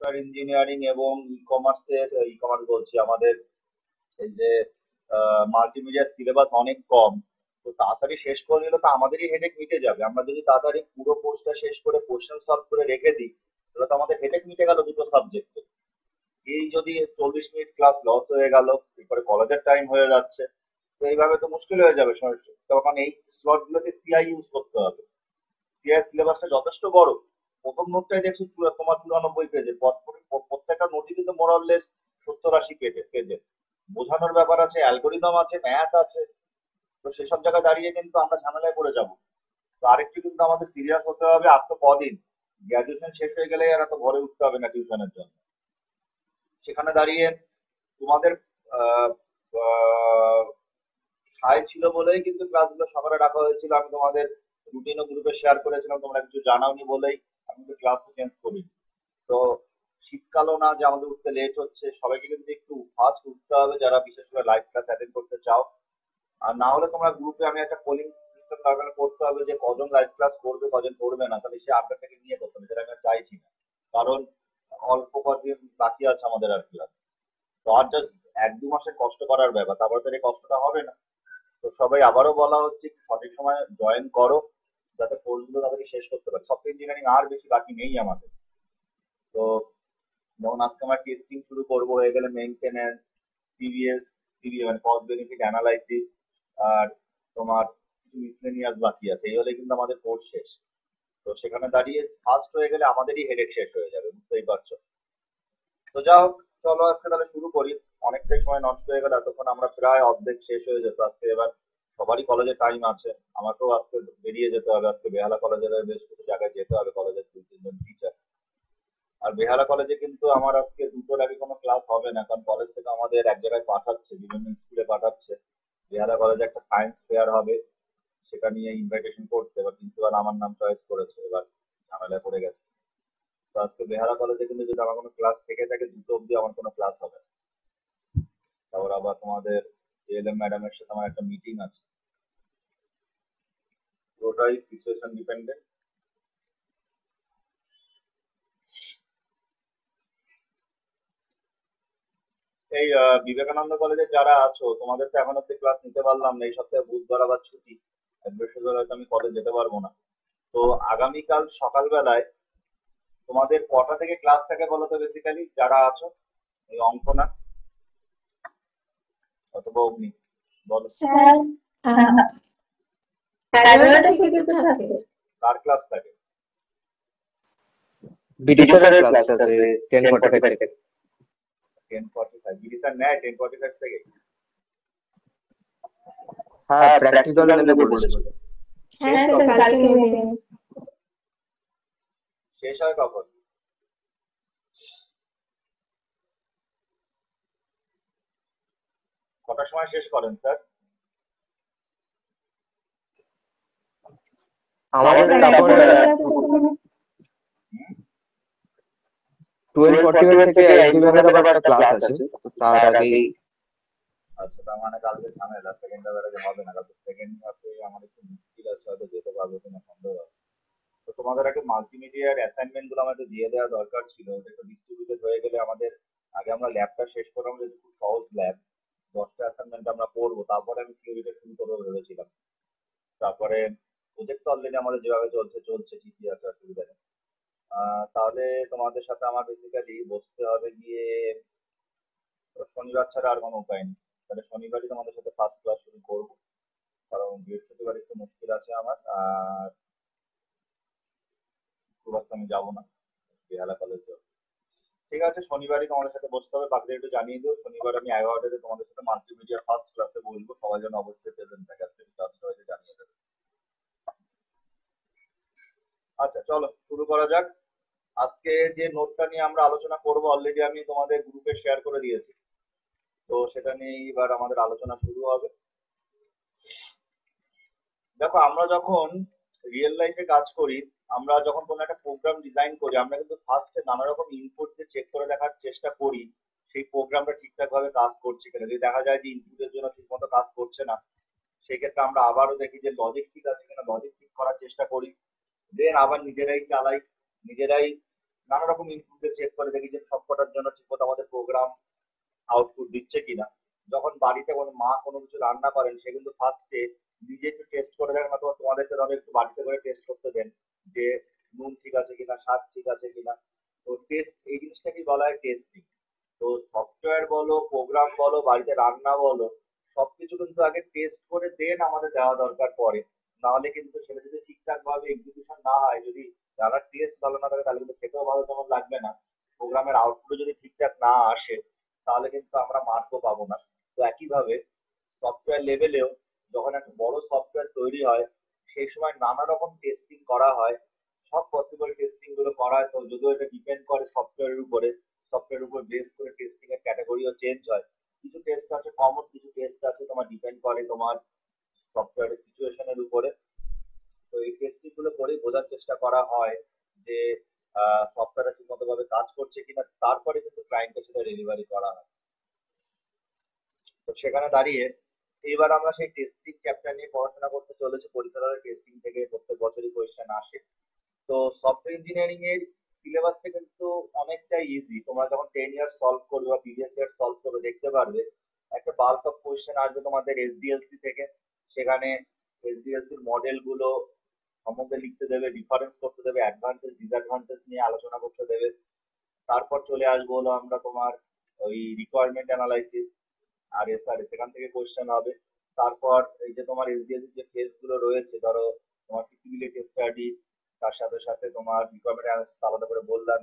Software engineering এবং e commerce বলছি, আমাদের এই যে মাল্টিমিডিয়া সিলেবাস অনেক কম। তো তাড়াতাড়ি শেষ করে নিলে তো আমাদেরই হেডেক মিটে যাবে। আমরা যদি তাড়াতাড়ি পুরো কোর্সটা শেষ করে কোশ্চেন সলভ করে রেখে দিই, তাহলে তো আমাদের হেডেক মিটে গেল দুটো সাবজেক্টে। এই যদি 40 মিনিট ক্লাস লস হয়ে গেল, এরপরে কলেজের টাইম হয়ে যাচ্ছে, তো এইভাবে তো মুশকিল হয়ে যাবে। তখন এই স্লট গুলোতে সিআই ইউজ করতে হবে। সিআই সিলেবাসটা যথেষ্ট বড়। প্রথম নোটটাই দেখছি তোমার 94 পেজে, প্রত্যেকটা নোটই কিন্তু মোরাললেস 70-80 পেজে। বোঝানোর ব্যাপার আছে, অ্যালগোরিদম আছে, ম্যাথ আছে। তো সেসব জায়গায় দাঁড়িয়ে কিন্তু আমরা ঝামেলায় পড়ে যাবো। তো আরেকটু কিন্তু আমাদের সিরিয়াস হতে হবে। আর তো কদিন, গ্র্যাজুয়েশন শেষ হয়ে গেলে আর এত ঘরে উঠতে হবে না টিউশনের জন্য। সেখানে দাঁড়িয়ে তোমাদের আহ, আহ, সায় ছিল বলেই কিন্তু ক্লাসগুলো সকালে রাখা হয়েছিল। আমি তোমাদের রুটিনও গ্রুপে শেয়ার করেছিলাম, তোমরা কিছু জানাওনি বলেই আমি কিন্তু ক্লাসও চেঞ্জ করি। তো শীতকালও না যে আমাদের উঠতে লেট হচ্ছে, সবাইকে কিন্তু একটু ফাস্ট উঠতে হবে যারা বিশেষ করে লাইভ ক্লাস অ্যাটেন্ড করতে চাও। আর না হলে তোমরা গ্রুপে আমি একটা পোলিং সিস্টেম দরকার করতে হবে যে কজন লাইভ ক্লাস করবে কজন করবে না, তাহলে সে আপডেটটাকে নিয়ে করতে হবে, যেটা আমি আর চাইছি না। কারণ অল্প কদিন বাকি আছে আমাদের আর ক্লাস। তো আর জাস্ট 1-2 মাসের কষ্ট করার ব্যাপার, তারপরে তো এই কষ্টটা হবে না। তো সবাই আবারও বলা হচ্ছে সঠিক সময় জয়েন করো, যাতে কোর্সগুলো তাদেরকে শেষ করতে পারে। সফটওয়্যার ইঞ্জিনিয়ারিং আর বেশি বাকি নেই আমাদের। তো যেমন আজকে আমরা টেস্টিং শুরু করবো, হয়ে গেলে মেইনটেনেন্স, সিভিএস, মানে কস্ট বেনিফিট অ্যানালাইসিস, আর তোমার কিছু মিসলেনিয়াস বাকি আছে। এই হলে কিন্তু আমাদের কোর্স শেষ। তো সেখানে দাঁড়িয়ে ফার্স্ট হয়ে গেলে আমাদেরই হেডেক শেষ হয়ে যাবে, বুঝতেই পারছো। তো যা হোক, চলো আজকে তাহলে শুরু করি। অনেকটাই সময় নষ্ট হয়ে গেল, এতক্ষণ আমরা প্রায় অর্ধেক শেষ হয়ে যেত আজকে। এবার সবারই কলেজে টাইম আছে, আমাকেও আজকে বেরিয়ে যেতে হবে। আজকে বেহালা কলেজের বেশ কিছু জায়গায় যেতে হবে, কলেজের 2-3 জন টিচার। আর বেহালা কলেজে কিন্তু আমার আজকে দুটোর আগে কোনো ক্লাস হবে না, কারণ কলেজ থেকে আমাদের এক জায়গায় পাঠাচ্ছে, বিভিন্ন স্কুলে পাঠাচ্ছে। বেহালা কলেজে একটা সায়েন্স ফেয়ার হবে, সেটা নিয়ে ইনভাইটেশন করতে। এবার প্রিন্সিপাল আমার নাম চয়েস করেছে, এবার ঝামেলায় পড়ে গেছে। তো আজকে বেহালা কলেজে কিন্তু যদি আমার কোনো ক্লাস থেকে থাকে, 2টো অব্দি আমার কোনো ক্লাস হবে না। তারপর আবার তোমাদের এএলএম ম্যাডামের সাথে আমার একটা মিটিং আছে। পুরোটাই সিচুয়েশন ডিপেন্ডেন্ট। এই বিবেকানন্দ কলেজে যারা আছো, তোমাদের তো এখন অব্দি ক্লাস নিতে পারলাম না। এই সপ্তাহে বুধবার আবার ছুটি, বৃহস্পতিবার হয়তো আমি কলেজ যেতে পারবো না। তো আগামীকাল সকালবেলায় তোমাদের কটা থেকে ক্লাস থাকে বলো তো, বেসিক্যালি যারা আছো? এই অঙ্ক না অথবা অগ্নি, বলো। স্যার 11টা থেকে তো থাকে। কার ক্লাস থাকে? বিডি স্যারের ক্লাস আছে 10:45 থেকে। 10:45 বিডি স্যার নেয় 10:45 থেকে? হ্যাঁ, প্র্যাকটিক্যাল নেবে বলেছিল। হ্যাঁ স্যার, কালকে নেবে। শেষ হয় কখন? কটার সময় শেষ করেন স্যার? আমাদের তারপর 12:45 থেকে একদিনের আবার একটা ক্লাস আছে, তার আগেই। আচ্ছা, তার মানে কালকে ঝামেলা, সেকেন্ড বেলাতে হবে না। কালকে সেকেন্ড হাফে আমার একটু মুশকিল আছে, হয়তো যেতে পারবো কিনা সন্দেহ আছে। তো তোমাদের আগে মাল্টিমিডিয়ার অ্যাসাইনমেন্ট গুলো আমাদের দিয়ে দেওয়া দরকার ছিল, ওটা একটু ডিস্ট্রিবিউটেড হয়ে গেলে আমাদের। আগে আমরা ল্যাবটা শেষ করলাম, যেহেতু খুব সহজ ল্যাব, 10টা অ্যাসাইনমেন্ট আমরা করবো, তারপরে আমি থিওরিটা শুরু করবো ভেবেছিলাম। তারপরে প্রজেক্ট তো অলরেডি আমাদের যেভাবে চলছে চলছে, ঠিকই আছে, অসুবিধা নেই। তাহলে তোমাদের সাথে আমার বেসিক্যালি বসতে হবে গিয়ে শনিবার ছাড়া আর কোনো উপায় নেই। তাহলে শনিবারই তোমাদের সাথে ফার্স্ট ক্লাস শুরু করবো, কারণ বৃহস্পতিবার একটু মুশকিল আছে আমার। আর শুক্রবার তো আমি যাবো না, বেহালা কলেজ যাবো। ঠিক আছে, শনিবারই তোমাদের সাথে বসতে হবে। বাকিদের একটু জানিয়ে দিও, শনিবার আমি 11টাতে তোমাদের সাথে মাল্টিমিডিয়া ফার্স্ট ক্লাসে বলবো। সবাই যেন অবশ্যই প্রেজেন্ট থাকে, আজকে ক্লাসটা হয়েছে জানিয়ে দেবে। আচ্ছা চলো শুরু করা যাক। আজকে যে নোটটা নিয়ে আমরা আলোচনা করব অলরেডি আমি তোমাদের গ্রুপে শেয়ার করে দিয়েছি। তো সেটা নিয়ে এবার আমাদের আলোচনা শুরু হবে। দেখো, আমরা যখন রিয়েল লাইফে কাজ করি, আমরা যখন কোনো একটা প্রোগ্রাম ডিজাইন করি, আমরা কিন্তু ফার্স্টে নানা রকম ইনপুট দিয়ে চেক করে দেখার চেষ্টা করি সেই প্রোগ্রামটা ঠিকঠাক ভাবে কাজ করছে কিনা। যদি দেখা যায় যে ইনপুটের জন্য ঠিক মতো কাজ করছে না, সেক্ষেত্রে আমরা আবারও দেখি যে লজিক ঠিক আছে কিনা, লজিক ঠিক করার চেষ্টা করি। দেন আবার নিজেরাই চালাই, নিজেরাই নানা রকম ইনপুট দিয়ে চেক করে দেখি যে আমাদের প্রোগ্রাম আউটপুট দিচ্ছে কিনা। যখন বাড়িতে কোনো মা কোনো কিছু রান্না করেন সে কিন্তু ফার্স্টে নিজে একটু টেস্ট করে দেখেন, অথবা তোমাদেরকে তাহলে একটু বাড়িতে করে টেস্ট করতে দেন যে নুন ঠিক আছে কিনা, স্বাদ ঠিক আছে কিনা। তো টেস্ট এই জিনিসটাকেই বলা হয় টেস্টিং। তো সফটওয়্যার বলো, প্রোগ্রাম বলো, বাড়িতে রান্না বলো, সবকিছু কিন্তু আগে টেস্ট করে দেন আমাদের দেওয়া দরকার পড়ে। নাহলে কিন্তু সেটা যদি ঠিকঠাক ভাবে এক্সিকিউশন না হয়, যদি যারা টেস্ট ভালো না থাকে তাহলে কিন্তু খেতেও ভালো তেমন লাগবে না। প্রোগ্রামের আউটপুট যদি ঠিকঠাক না আসে তাহলে কিন্তু আমরা মার্কও পাবো না। তো একইভাবে সফটওয়্যার লেভেলেও যখন একটা বড় সফটওয়্যার তৈরি হয় সেই সময় নানা রকম টেস্টিং করা হয়। সব পসিবল টেস্টিং গুলো করা হয়, তো যদিও এটা ডিপেন্ড করে সফটওয়্যারের উপরে, সফটওয়্যারের উপর বেস করে টেস্টিং এর ক্যাটাগরিও চেঞ্জ হয়। কিছু টেস্ট আছে কমন, কিছু টেস্ট আছে তোমার ডিপেন্ড করে তোমার সফটওয়্যারের সিচুয়েশনের উপরে। তো এই টেস্টিং গুলো করেই বোঝার চেষ্টা করা হয় যে সফটওয়্যারটা ঠিকমতো ভাবে কাজ করছে কিনা, তারপরে কিন্তু ক্লায়েন্টের সাথে ডেলিভারি করা হয়। তো সেখানে দাঁড়িয়ে এইবার আমরা সেই টেস্টিং চ্যাপ্টার নিয়ে পড়াশোনা করতে চলেছি। পরীক্ষাগারের টেস্টিং থেকে প্রত্যেক বছরই কোয়েশ্চেন আসে। তো সফটওয়্যার ইঞ্জিনিয়ারিং এর সিলেবাসটা কিন্তু অনেকটাই ইজি। তোমরা যখন 10 ইয়ার সলভ করবে বা প্রিভিয়াস ইয়ার সলভ করবে দেখতে পারবে একটা বাল্ক অফ কোয়েশ্চেন আসবে তোমাদের এসডিএলসি থেকে। সেখানে এসডিএলসির মডেল গুলো সম্বন্ধে লিখতে দেবে, ডিফারেন্স করতে দেবে, অ্যাডভান্টেজ ডিসঅ্যাডভান্টেজ নিয়ে আলোচনা করতে দেবে। তারপর চলে আসবো হলো আমরা তোমার ওই রিকোয়ারমেন্ট অ্যানালাইসিস আর এসআরএস, সেখান থেকে কোয়েশ্চেন হবে। তারপর এই যে তোমার এসডিএলসি যে ফেজ গুলো রয়েছে, ধরো তোমার ফিজিবিলিটি স্টাডি, তার সাথে সাথে তোমার রিকোয়ারমেন্ট অ্যানালাইসিস আলাদা করে বললাম,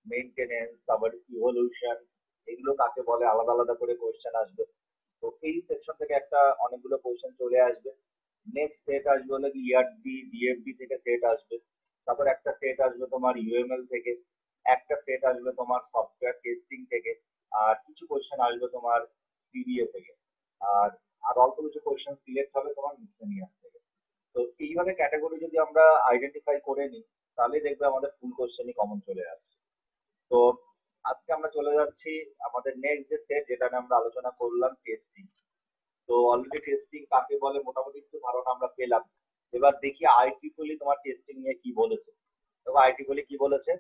মেইনটেনেন্স, তারপর ইভলিউশন, এগুলো কাকে বলে আলাদা আলাদা করে কোয়েশ্চেন আসবে। তো এই সেকশন থেকে একটা অনেকগুলো কোয়েশ্চেন চলে আসবে। নেক্সট সেট আসবে হলো কি ইআরডি ডিএফডি থেকে সেট আসবে। তারপর একটা সেট আসবে তোমার ইউএমএল থেকে, একটা সেট আসবে তোমার সফটওয়্যার টেস্টিং থেকে, আর কিছু কোয়েশ্চেন আসবে তোমার সিডিএ থেকে, আর আর অল্প কিছু কোয়েশ্চেন সিলেক্ট হবে তোমার মিসেলিনিয়াস থেকে। তো এইভাবে ক্যাটাগরি যদি আমরা আইডেন্টিফাই করে নিই তাহলে দেখবে আমাদের ফুল কোয়েশ্চেনই কমন চলে আসছে। তো আজকে আমরা চলে যাচ্ছি আমাদের নেক্সট যে সেট, যেটা নিয়ে আমরা আলোচনা করলাম টেস্টিং। তো অলরেডি টেস্টিং কাকে বলে মোটামুটি কিছু ধারণা আমরা পেলাম। এবার দেখি আইটিফুলি তোমার টেস্টিং নিয়ে কি বলেছে। তো আইটিফুলি কি বলেছে?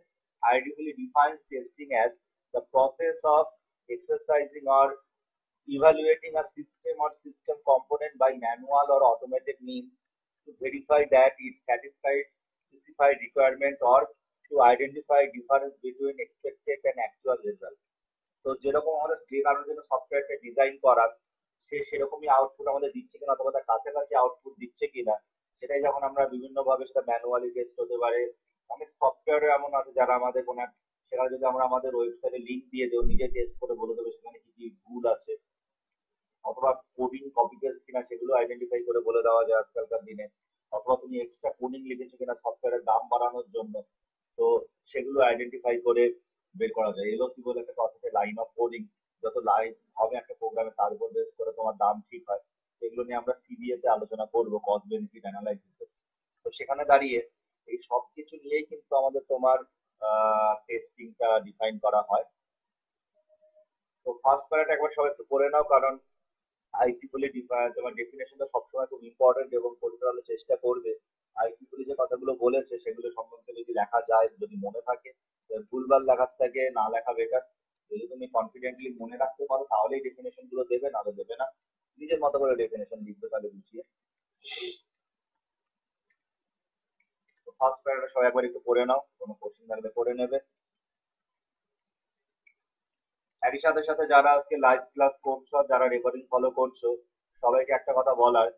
আইটিফুলি defines testing as the process of exercising or evaluating a system or system component by manual or automated means to verify that it satisfies specified requirement or to identify difference between expected and actual result. তো যেরকম আমাদের যে কারোর জন্য সফটওয়্যারটা design করা, সে সেরকমই output আমাদের দিচ্ছে কিনা অথবা তার কাছাকাছি আউটপুট দিচ্ছে কিনা, সেটাই যখন আমরা বিভিন্ন ভাবে সেটা ম্যানুয়ালি টেস্ট হতে পারে। অনেক সফটওয়্যার এমন আছে যারা আমাদের কোনো সেখানে যদি আমরা আমাদের ওয়েবসাইটে লিঙ্ক দিয়ে দেবো, নিজে টেস্ট করে বলে দেবে সেখানে কি কি ভুল আছে, অথবা কোডিং কপি পেস্ট কিনা সেগুলো আইডেন্টিফাই করে বলে দেওয়া যায় আজকালকার দিনে। অথবা তুমি এক্সট্রা কোডিং লিখেছো কিনা সফটওয়্যারের দাম বাড়ানোর জন্য, তো সেগুলো আইডেন্টিফাই করে বের করা যায়। এলওসি বলে একটা কথা আছে, লাইন অফ কোডিং। যত লাইন হবে একটা প্রোগ্রামে তার উপর বেস করে তোমার দাম ঠিক হয়। সেগুলো নিয়ে আমরা সিবিএ তে আলোচনা করবো, কস্ট বেনিফিট অ্যানালাইসিস। তো সেখানে দাঁড়িয়ে এই সব কিছু নিয়েই কিন্তু আমাদের তোমার টেস্টিংটা ডিফাইন করা হয়। তো ফার্স্ট প্যারাটা একবার সবাই একটু পড়ে নাও, কারণ আইটিফুলি তোমার ডেফিনেশনটা সবসময় খুব ইম্পর্টেন্ট এবং পড়তে হলে চেষ্টা করবে। আইটিফুলি যে কথাগুলো বলেছে সেগুলো সম্বন্ধে যদি লেখা যায়, যদি মনে থাকে, ভুলভাল লেখার থেকে না লেখা বেটার। যদি তুমি কনফিডেন্টলি মনে রাখতে পারো তাহলেই ডেফিনেশন গুলো দেবে, নাহলে দেবে না। নিজের মতো করে ডেফিনেশন লিখবে তাহলে বুঝিয়ে। তো ফার্স্ট প্যারাটা সবাই একবার একটু পড়ে নাও, কোনো কোশ্চেন থাকলে পড়ে নেবে। একই সাথে সাথে যারা আজকে লাইভ ক্লাস করছো, যারা রেকর্ডিং ফলো করছো, সবাইকে একটা কথা বলার,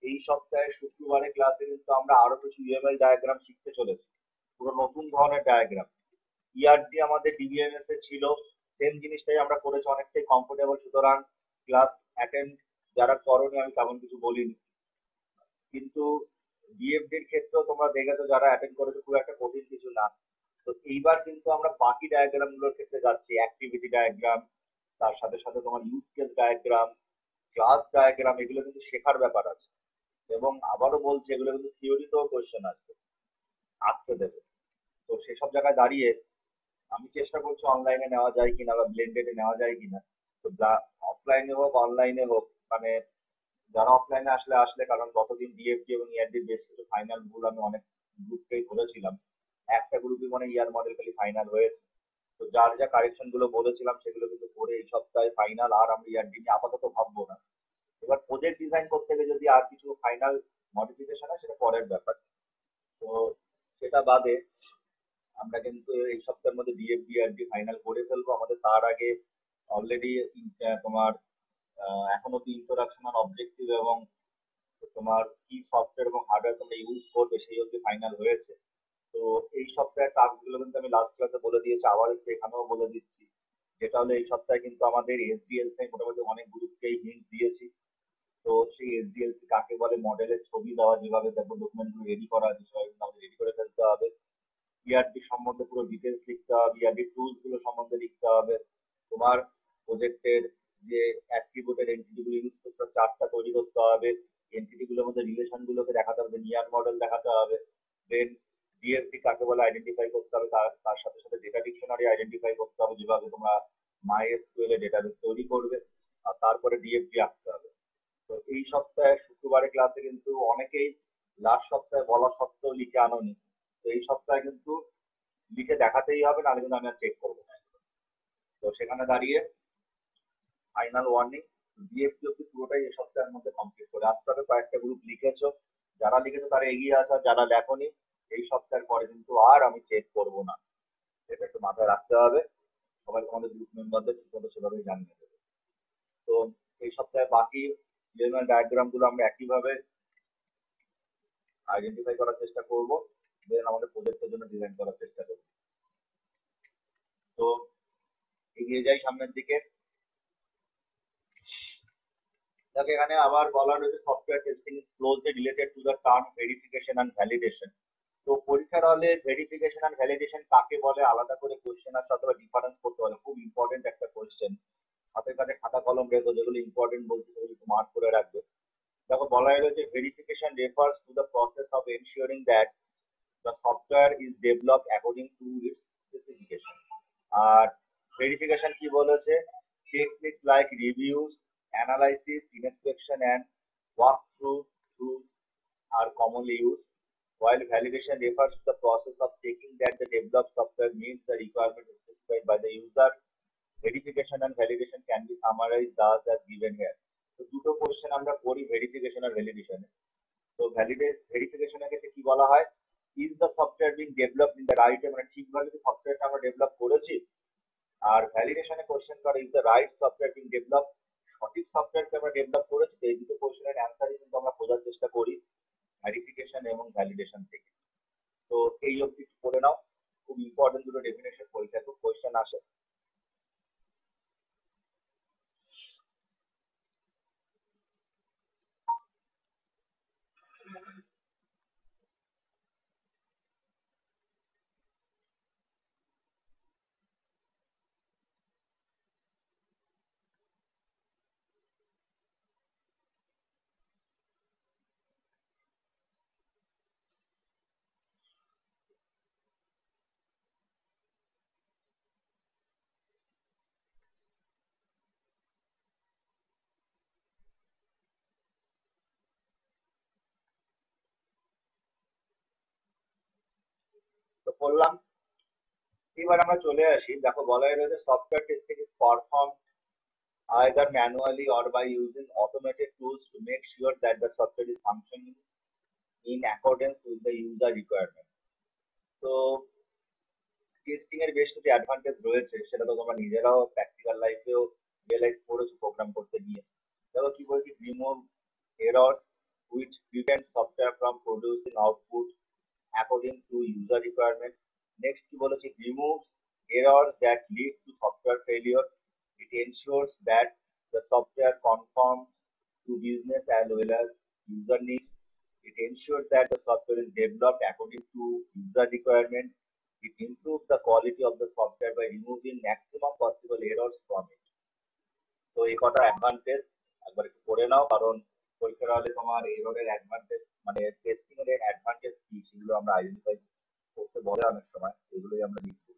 এই সপ্তাহে শুক্রবারে ক্লাসে কিন্তু আমরা আরো কিছু ইউএমএল ডায়াগ্রাম শিখতে চলেছি, পুরো নতুন ধরনের ডায়াগ্রাম। ইআরডি আমাদের ডিবিএমএস এ ছিল, সেম জিনিসটাই আমরা করেছি, অনেকটাই কমফোর্টেবল। সুতরাং ক্লাস অ্যাটেন্ড যারা করোনি আমি তেমন কিছু বলিনি, কিন্তু ডিএফডির ক্ষেত্রেও তোমরা দেখেছো যারা অ্যাটেন্ড করেছো খুব একটা কঠিন কিছু না। তো এইবার কিন্তু আমরা বাকি ডায়াগ্রাম গুলোর ক্ষেত্রে যাচ্ছি, অ্যাক্টিভিটি ডায়াগ্রাম, তার সাথে সাথে তোমার use case diagram, class diagram, এগুলো কিন্তু শেখার ব্যাপার আছে। এবং আবারও বলছি এগুলো কিন্তু থিওরিতেও কোয়েশ্চেন আসবে, আসতে দেবে। তো সেসব জায়গায় দাঁড়িয়ে আমি চেষ্টা করছি অনলাইনে নেওয়া যায় কিনা বা ব্লেন্ডেডে নেওয়া যায় কিনা। তো অফলাইনে হোক অনলাইনে হোক, মানে যারা অফলাইনে আসলে আসলে, কারণ গতদিন ডিএফডি এবং ইআরডির বেশ কিছু ফাইনাল ভুল আমি অনেক গ্রুপকেই ধরেছিলাম। একটা গ্রুপই মানে ইয়ার মডেল খালি ফাইনাল হয়েছে, তো যার যা কারেকশন গুলো বলেছিলাম সেগুলো কিন্তু করে এই সপ্তাহে ফাইনাল, আর আমরা ইয়ারডি নিয়ে আপাতত ভাববো না। এবার প্রজেক্ট ডিজাইন করতে গেলে যদি আর কিছু ফাইনাল মডিফিকেশন হয় সেটা পরের ব্যাপার। তো সেটা বাদে আমরা কিন্তু এই সপ্তাহের মধ্যে ডিএফডি আরডি ফাইনাল করে ফেলবো। আমাদের তার আগে অলরেডি তোমার এখন অব্দি ইন্ট্রোডাকশন অন অবজেক্টিভ এবং তোমার কি সফটওয়্যার এবং হার্ডওয়্যার তোমরা ইউজ করবে সেই অব্দি ফাইনাল হয়েছে। তো এই সপ্তাহের কাজগুলো কিন্তু আমি লাস্ট ক্লাসে বলে দিয়েছি, আবার একটু এখানেও বলে দিচ্ছি। যেটা হলো এই সপ্তাহে কিন্তু আমাদের এসডিএলসি মোটামুটি অনেক গ্রুপকেই হিন্ট দিয়েছি। তো সেই এসডিএলসি কাকে বলে, মডেলের ছবি দেওয়া, যেভাবে দেখো ডকুমেন্টগুলো রেডি করা আছে সেভাবে কিন্তু আমাদের রেডি করে ফেলতে হবে। ইআরপি সম্বন্ধে পুরো ডিটেলস লিখতে হবে, ইআরপি টুলস গুলো সম্বন্ধে লিখতে হবে, তোমার প্রজেক্টের যে অ্যাট্রিবিউটের এন্টিটি গুলো ইউজ করতে চার্টটা তৈরি করতে হবে, এন্টিটি গুলোর মধ্যে রিলেশন গুলোকে দেখাতে হবে, নিয়ার মডেল দেখাতে হবে, দেন ডিএফটি কাকে বলে আইডেন্টিফাই করতে হবে, তার তার সাথে সাথে ডেটা ডিকশনারি আইডেন্টিফাই করতে হবে, যেভাবে তোমরা মাইএসকিউএল এ ডেটাবেস তৈরি করবে, আর তারপরে ডিএফটি আঁকতে হবে। তো এই সপ্তাহে শুক্রবারের ক্লাসে কিন্তু অনেকেই লাস্ট সপ্তাহে বলা সত্ত্বেও লিখে আনোনি। তো এই সপ্তাহে কিন্তু লিখে দেখাতেই হবে, নাহলে কিন্তু আমি আর চেক করবো না। তো সেখানে দাঁড়িয়ে ফাইনাল ওয়ার্নিং, ডিএফটি অব্দি পুরোটাই এই সপ্তাহের মধ্যে কমপ্লিট করে আসতে হবে। কয়েকটা গ্রুপ লিখেছো, যারা লিখেছো তারা এগিয়ে আসা, যারা লেখনি এই সপ্তাহের পরে কিন্তু আর আমি চেক করবো না। এটা একটু মাথায় রাখতে হবে। সবাই তোমাদের গ্রুপ মেম্বারদের ঠিক মতো সেভাবেই জানিয়ে দেবে। তো এই সপ্তাহে বাকি ইলেমেন্ট ডায়াগ্রাম গুলো আমরা একইভাবে আইডেন্টিফাই করার চেষ্টা করব, দেন আমাদের প্রজেক্টের জন্য ডিজাইন করার চেষ্টা করব। তো এগিয়ে যাই সামনের দিকে। দেখো এখানে আবার বলা রয়েছে software testing is closely related to the term verification and validation. তো পরীক্ষার হলে ভেরিফিকেশন এন্ড ভ্যালিডেশন কাকে বলে আলাদা করে কোশ্চেন আর সাথে ডিফারেন্স করতে হবে। খুব ইম্পর্টেন্ট একটা কোশ্চেন, হাতের কাছে খাতা কলম রেখো, যেগুলো ইম্পর্টেন্ট বলছি সেগুলো একটু মার্ক করে রাখবে। দেখো বলা রয়েছে verification refers to the process of ensuring that the software is developed according to its specification. আর ভেরিফিকেশন কি বলেছে, techniques like reviews, analysis, inspection and walkthrough tools are commonly used, while validation refers to the process of checking that the developed software meets the requirements specified by the user. Verification and validation can be summarized thus as given here. তো দুটো question আমরা করি verification আর ভ্যালিডেশনে। তো ভেরিফিকেশনের ক্ষেত্রে কি বলা হয়, is the software being developed in the right way, মানে ঠিকভাবে কি সফটওয়্যারটা আমরা ডেভেলপ করেছি। আর ভ্যালিডেশনে কোশ্চেন করে is the right software being develop, সঠিক সফটওয়্যারকে আমরা ডেভেলপ করেছি। এই দুটো কোশ্চেনের অ্যান্সারই কিন্তু আমরা খোঁজার চেষ্টা করি ভেরিফিকেশন এবং ভ্যালিডেশন থেকে। তো এই অবধি করে নাও, খুব ইম্পর্টেন্ট দুটো ডেফিনেশন পরীক্ষায় খুব কোশ্চেন আসে। তো করলাম, এবার আমরা চলে আসি। দেখো বলাই রয়েছে software testing is perform either manually or by using automated tools to make sure that the software is functioning in accordance with the user requirement. তো টেস্টিং এর বেশ কিছু অ্যাডভান্টেজ রয়েছে, সেটা তো তোমরা নিজেরাও প্র্যাকটিক্যাল লাইফেও রিয়েলাইজ করেছো প্রোগ্রাম করতে গিয়ে। দেখো কি বলছি, remove errors which prevent software from producing output according to user requirement. Next কি বলেছি, removes errors that lead to software failure. It ensures that the software conforms to business as well as user needs. It ensures that the software is developed according to user requirement. It improves the quality of the software by removing maximum possible errors from it. তো এই কটা advantage একবার একটু করে নাও, কারণ পরীক্ষার হলে তোমার এররের অ্যাডভান্টেজ মানে টেস্টিং এর অ্যাডভান্টেজ কি সেগুলো আমরা আইডেন্টিফাই করতে বলে অনেক সময়, এগুলোই আমরা লিখবো।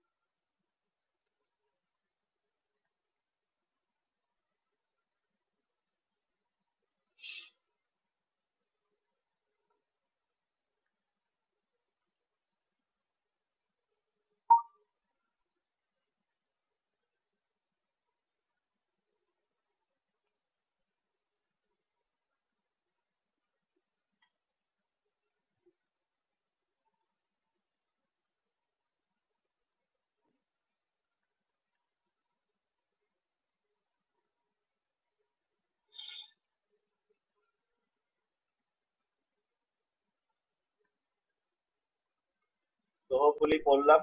তো হোপফুলি করলাম।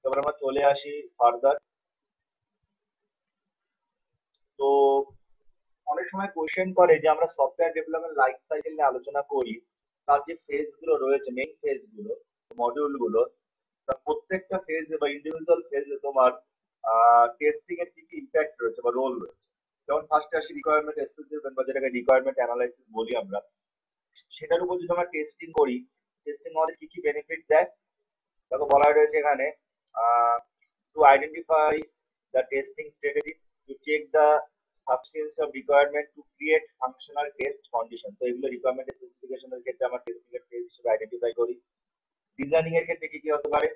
এবার আমরা চলে আসি ফার্দার। তো অনেক সময় কোয়েশ্চেন করে যে আমরা সফটওয়্যার ডেভেলপমেন্ট লাইফ সাইকেল নিয়ে আলোচনা করি, তার যে ফেজ গুলো রয়েছে, মেইন ফেজ গুলো, মডিউল গুলো, তার প্রত্যেকটা ফেজ বা ইন্ডিভিজুয়াল ফেজে তোমার টেস্টিং এর কি কি ইম্প্যাক্ট রয়েছে বা রোল রয়েছে। যেমন ফার্স্টে আসি রিকোয়ারমেন্ট এসেসমেন্ট বা যেটাকে রিকোয়ারমেন্ট অ্যানালাইসিস বলি আমরা। সেটার উপর যদি আমরা টেস্টিং করি, টেস্টিং আমাদের কি কি বেনিফিট দেয় দেখো বলা রয়েছে এখানে। To identify the testing strategy, to check the sufficiency of requirement to create functional test condition। তো এগুলো রিকোয়ারমেন্ট স্পেসিফিকেশনের ক্ষেত্রে আমরা টেস্টিং এর ফেজ হিসেবে আইডেন্টিফাই করি। ডিজাইনিং এর ক্ষেত্রে কি কি হতে পারে?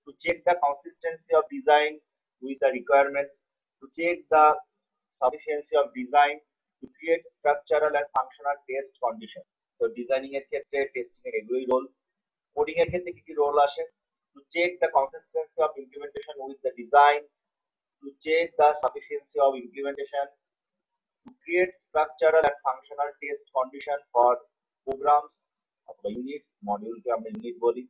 to check the consistency of design with the requirement, to check the sufficiency of design to create structural and functional test condition। তো ডিজাইনিং এর ক্ষেত্রে টেস্টিং এর এগুলোই রোল। কোডিং এর ক্ষেত্রে কি কি রোল আসে? to check the consistency of implementation with the design, to check the sufficiency of implementation, to create structural and functional test condition for programs অথবা ইউনিট, মডিউলকে আমরা ইউনিট বলি।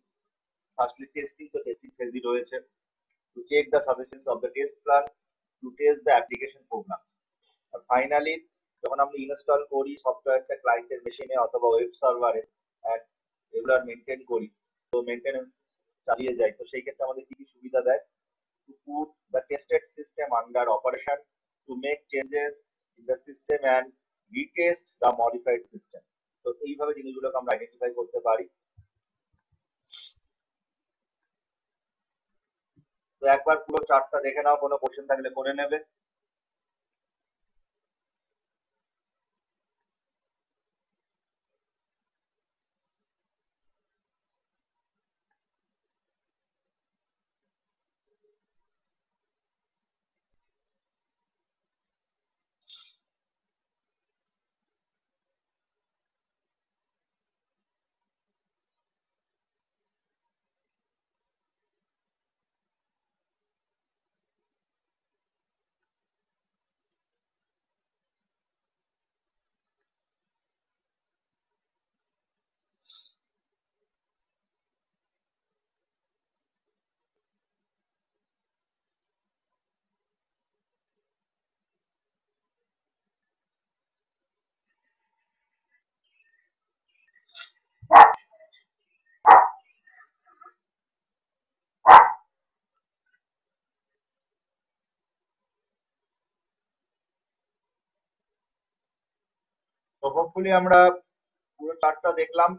ফার্স্টলি টেস্টিং, তো testing ফেজই রয়েছে। to check the sufficiency of the test plan, to test the application programs। আর finally যখন আমরা install করি সফটওয়্যারটা ক্লায়েন্টের মেশিনে অথবা ওয়েব সার্ভারে, রেগুলার মেনটেন করি, তো মেনটেনেন্স চালিয়ে যাই, তো সেই ক্ষেত্রে আমাদের কি কি সুবিধা দেয়? to put the tested system under operation, to make changes in the system and retest the modified system। তো এইভাবে জিনিসগুলোকে আমরা আইডেন্টিফাই করতে পারি। তো একবার পুরো চার্টটা দেখে নাও, কোনো কোশ্চেন থাকলে করে নেবে। তো হোপফুলি আমরা পুরো চার্টটা দেখলাম।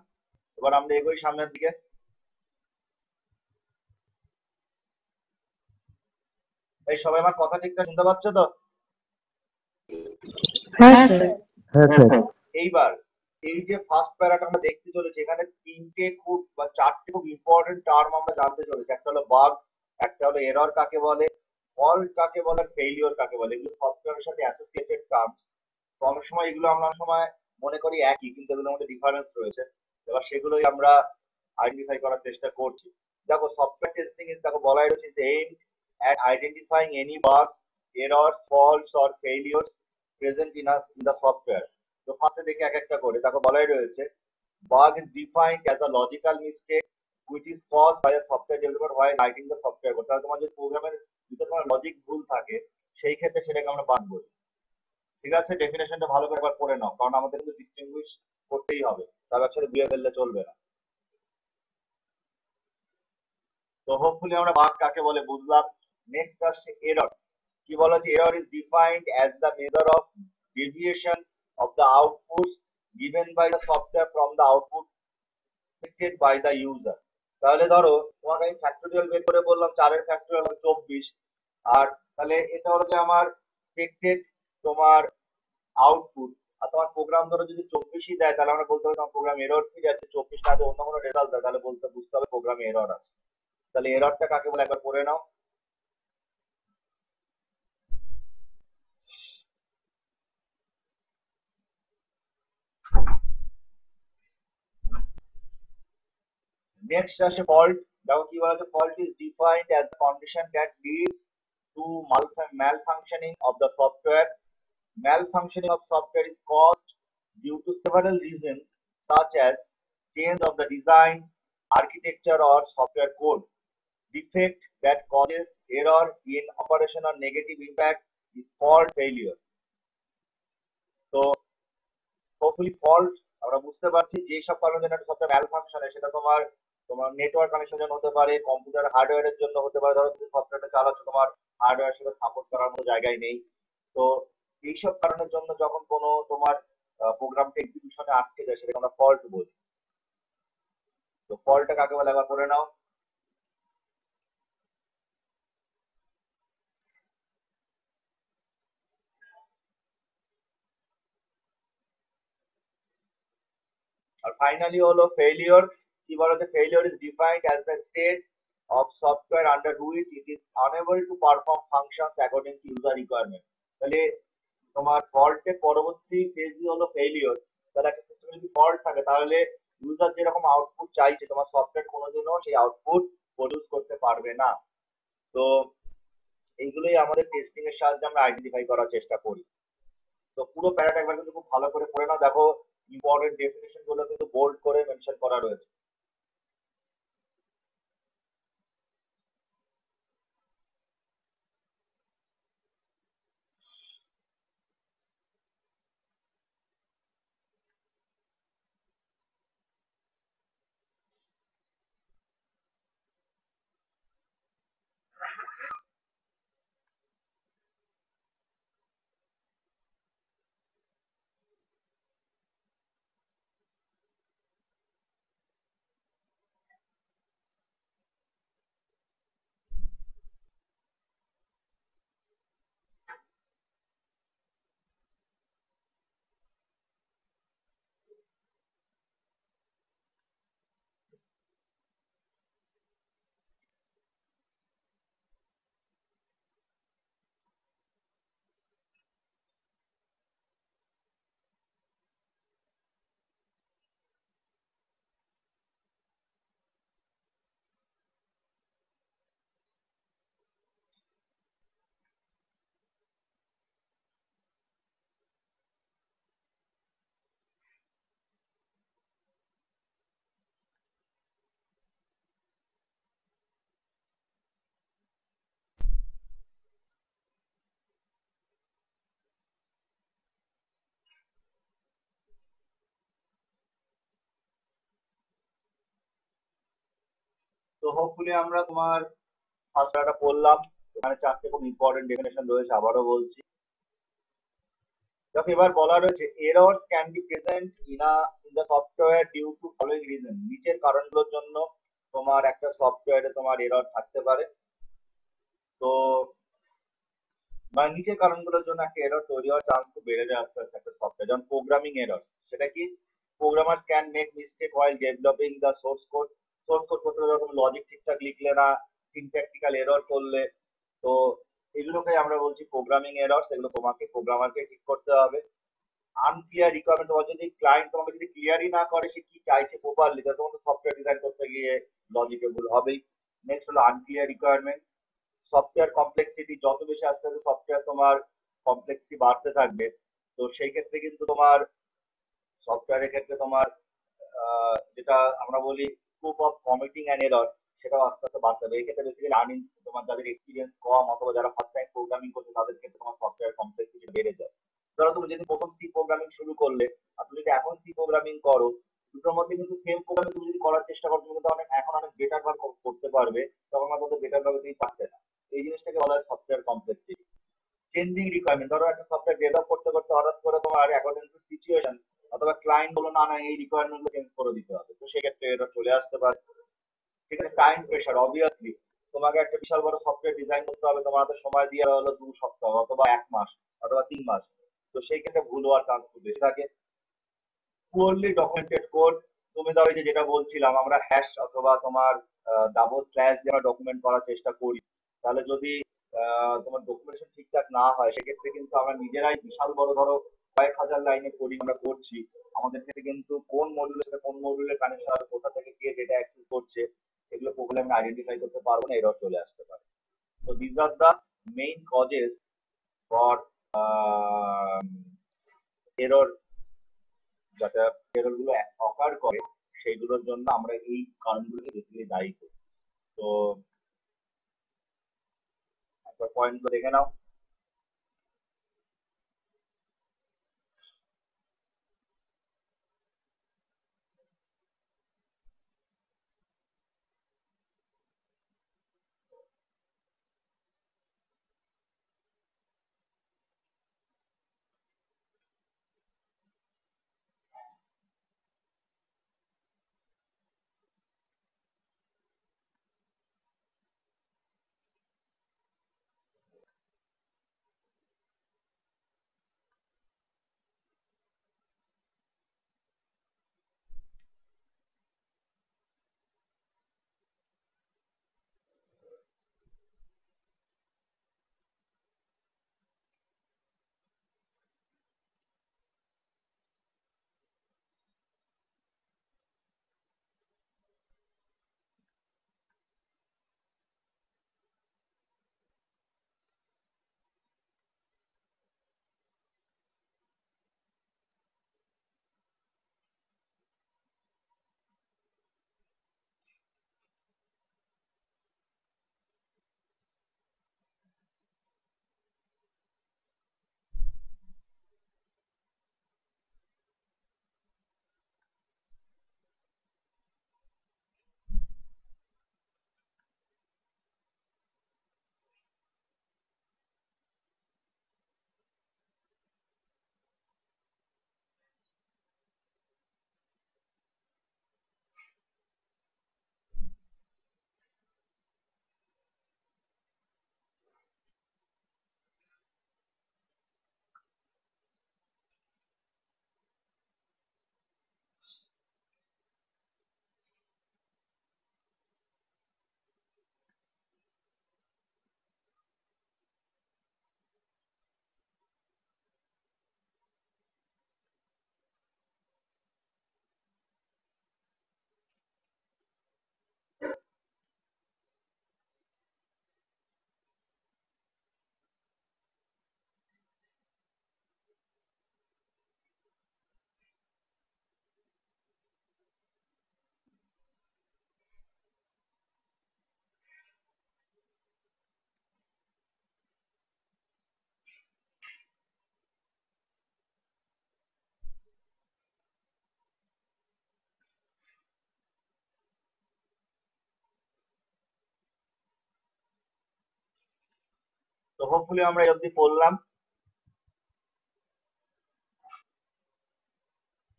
এবার আমরা এগোই সামনের দিকে। এই সবাই আমার কথা ঠিকঠাক শুনতে পাচ্ছ তো? হ্যাঁ স্যার। হ্যাঁ স্যার। এইবার এই যে ফার্স্ট প্যারাটা আমরা দেখতে চলেছি, এখানে তিনটে খুব বা চারটে খুব ইম্পর্টেন্ট টার্ম আমরা জানতে চলেছি। একটা হলো বাগ, একটা হলো এরর কাকে বলে, ফল্ট কাকে বলে, ফেইলিওর কাকে বলে। এগুলো সফটওয়্যারের সাথে অ্যাসোসিয়েটেড টার্ম। তো অনেক সময় এগুলো আমরা অনেক সময় মনে করি একই, কিন্তু এগুলোর মধ্যে ডিফারেন্স রয়েছে। এবার সেগুলোই আমরা আইডেন্টিফাই করার চেষ্টা করছি। দেখো সফটওয়্যার টেস্টিং ইজ, দেখো বলাই রয়েছে যে aim at identifying any bugs, errors, faults or failures present in the software। তো ফার্স্টে দেখে এক একটা করে দেখো বলাই রয়েছে bug is defined as a logical mistake which is caused by a software developer while writing the software code। তাহলে তোমার যদি প্রোগ্রামের ভিতরে কোনো লজিক ভুল থাকে সেই ক্ষেত্রে সেটাকে আমরা বাগ বলি। ঠিক আছে, ডেফিনেশনটা ভালো করে একবার পড়ে নাও, কারণ আমাদের কিন্তু ডিস্টিংগুইশ করতেই হবে, তার সাথে বুঝে ফেললে চলবে না। তো হোপফুলি আমরা বাগ কাকে বলে বুঝলাম। নেক্সট আসছে এরর। কি বলা হচ্ছে? Error is defined as the measure of deviation of the output given by the software from the output expected by the user। তাহলে ধরো তোমাকে আমি ফ্যাক্টোরিয়াল বের করে বললাম 4 এর ফ্যাক্টোরিয়াল হবে 24, আর তাহলে এটা হলো যে আমার এক্সপেক্টেড তোমার আউটপুট, আর তোমার প্রোগ্রাম ধরো যদি 24ই দেয় তাহলে আমরা বলতে হবে তোমার প্রোগ্রাম এরর ফ্রি আছে। 24 না অন্য কোনো রেজাল্ট দেয় তাহলে বুঝতে হবে প্রোগ্রামে এরর আছে। তাহলে এররটা কাকে বলে একবার পড়ে নাও। নেক্সট আসে ফল্ট। দেখো কি বলা আছে? Fault is defined as the condition that leads to malfunctioning of the software। Malfunctioning of software is caused due to several reasons such as change of the design, architecture or software code. Defect that causes error in operation or negative impact is fault failure. তো hopefully fault আমরা বুঝতে পারছি যে সব কারণের জন্য একটা software ম্যাল function হয়, সেটা তোমার তোমার নেটওয়ার্ক কানেকশনের জন্য হতে পারে, কম্পিউটার হার্ডওয়্যারের জন্য হতে পারে। ধরো তুমি সফটওয়্যারটা চালাচ্ছ, তোমার হার্ডওয়্যার সেটা সাপোর্ট করার মতো জায়গায় নেই। তো এইসব কারণের জন্য যখন কোনো তোমার প্রোগ্রামটা এক্সিকিউশনে আটকে যায়, সেটাকে আমরা ফল্ট বলি। তো ফল্টটা কাকে বলে একবার করে নাও। আর ফাইনালি হলো ফেলিওর। কি বলতে, failure is defined as the state of software under which it is unable to perform functions according to user requirement. তাহলে তোমার ফল্টের পরবর্তী ফেজই হলো ফেলিওর। তাহলে একটা সিস্টেমে যদি ফল্ট থাকে, তাহলে ইউজার যেরকম আউটপুট চাইছে, তোমার সফটওয়্যার কোনোদিনও সেই আউটপুট প্রডিউস করতে পারবে না। তো এইগুলোই আমাদের টেস্টিং এর সাহায্যে আমরা আইডেন্টিফাই করার চেষ্টা করি। তো পুরো প্যারাটা একবার কিন্তু খুব ভালো করে পড়ে নাও। দেখো ইম্পর্টেন্ট ডেফিনেশন গুলো কিন্তু বোল্ড করে মেনশন করা রয়েছে। তো হোপফুলি আমরা তোমার ফার্স্ট প্যারাটা পড়লাম। এখানে চারটে খুব ইম্পর্টেন্ট ডেফিনেশন রয়েছে, আবারও বলছি। দেখো এবার বলা রয়েছে errors can be present in the software due to following reason. নিচের কারণগুলোর জন্য তোমার একটা সফটওয়্যারে তোমার এরর থাকতে পারে। তো মানে নিচের কারণগুলোর জন্য একটা এরর তৈরি হওয়ার চান্স খুব বেড়ে যায় আস্তে আস্তে একটা সফটওয়্যার। যেমন প্রোগ্রামিং এরর, সেটা কি, programmer can make mistake while developing the source code. Source code করতে যখন লজিক ঠিকঠাক লিখলে না, সিনট্যাকটিক্যাল এরর করলে, তো এগুলোকে আমরা বলছি প্রোগ্রামিং এরর। সেগুলো তোমাকে প্রোগ্রামারকে ঠিক করতে হবে। আনক্লিয়ার রিকোয়ারমেন্ট, তোমার যদি ক্লায়েন্ট তোমাকে যদি ক্লিয়ারই না করে সে কি চাইছে প্রপারলি, তাহলে তোমাকে সফটওয়্যার ডিজাইন করতে গিয়ে লজিকে ভুল হবেই। নেক্সট হলো আনক্লিয়ার রিকোয়ারমেন্ট। সফটওয়্যার কমপ্লেক্সিটি, যত বেশি আস্তে আস্তে সফটওয়্যার তোমার কমপ্লেক্সিটি বাড়তে থাকবে, তো সেই ক্ষেত্রে কিন্তু তোমার সফটওয়্যারের ক্ষেত্রে তোমার যেটা আমরা বলি scope of committing and error, সেটাও আস্তে আস্তে বাড়তে হবে। এই ক্ষেত্রে বেসিক্যালি তোমার যাদের এক্সপিরিয়েন্স কম অথবা যারা ফার্স্ট টাইম প্রোগ্রামিং করছে, তাদের ক্ষেত্রে তোমার সফটওয়্যার কমপ্লেক্সিটি বেড়ে যায়। ধরো তুমি যদি প্রথম সি প্রোগ্রামিং শুরু করলে, আর তুমি যদি এখন সি প্রোগ্রামিং করো, দুটোর মধ্যে কিন্তু সেম প্রোগ্রামিং তুমি যদি করার চেষ্টা করো, তুমি কিন্তু এখন অনেক বেটার ভাবে করতে পারবে, তখন হয়তো বেটার ভাবে তুমি পারবে না। এই জিনিসটাকে বলা হয় সফটওয়্যার কমপ্লেক্সিটি। চেঞ্জিং রিকোয়ারমেন্ট, ধরো একটা সফটওয়্যার ডেভেলপ করতে করতে হঠাৎ করে তোমার অ্যাকর্ডিং টু সিচুয়েশন অথবা ক্লায়েন্ট বলো না না এই রিকোয়ারমেন্ট গুলো চেঞ্জ করে দিতে হবে, তো সেক্ষেত্রে এটা চলে আসতে পারে। ঠিক আছে, টাইম প্রেশার, অবভিয়াসলি তোমাকে একটা বিশাল বড় সফটওয়্যার ডিজাইন করতে হবে, তোমার হাতে সময় দিয়ে হলো 2 সপ্তাহ অথবা 1 মাস অথবা 3 মাস, তো সেই ক্ষেত্রে ভুল হওয়ার চান্স খুব বেশি থাকে। পুয়ারলি ডকুমেন্টেড কোড, তুমি ধরো যে যেটা বলছিলাম আমরা হ্যাশ অথবা তোমার ডাবল স্ল্যাশ দিয়ে আমরা ডকুমেন্ট করার চেষ্টা করি, তাহলে যদি তোমার ডকুমেন্টেশন ঠিকঠাক না হয়, সেক্ষেত্রে কিন্তু আমরা নিজেরাই বিশাল বড় ধরো কয়েক হাজার লাইনে কোডিং আমরা করছি, আমাদের ক্ষেত্রে কিন্তু কোন মডিউলের সাথে কোন মডিউলের কানেকশন আর কোথা থেকে কে ডেটা অ্যাক্সেস করছে, এগুলো প্রবলেম আমরা আইডেন্টিফাই করতে পারবো না, এরর চলে আসতে পারে। তো this are the main causes for error যাতে এরর গুলো অকার করে, সেইগুলোর জন্য আমরা এই কারণগুলোকে বেসিক্যালি দায়ী করি। তো একবার পয়েন্টগুলো দেখে নাও। তো হোপফুলি আমরা এই অবধি পড়লাম,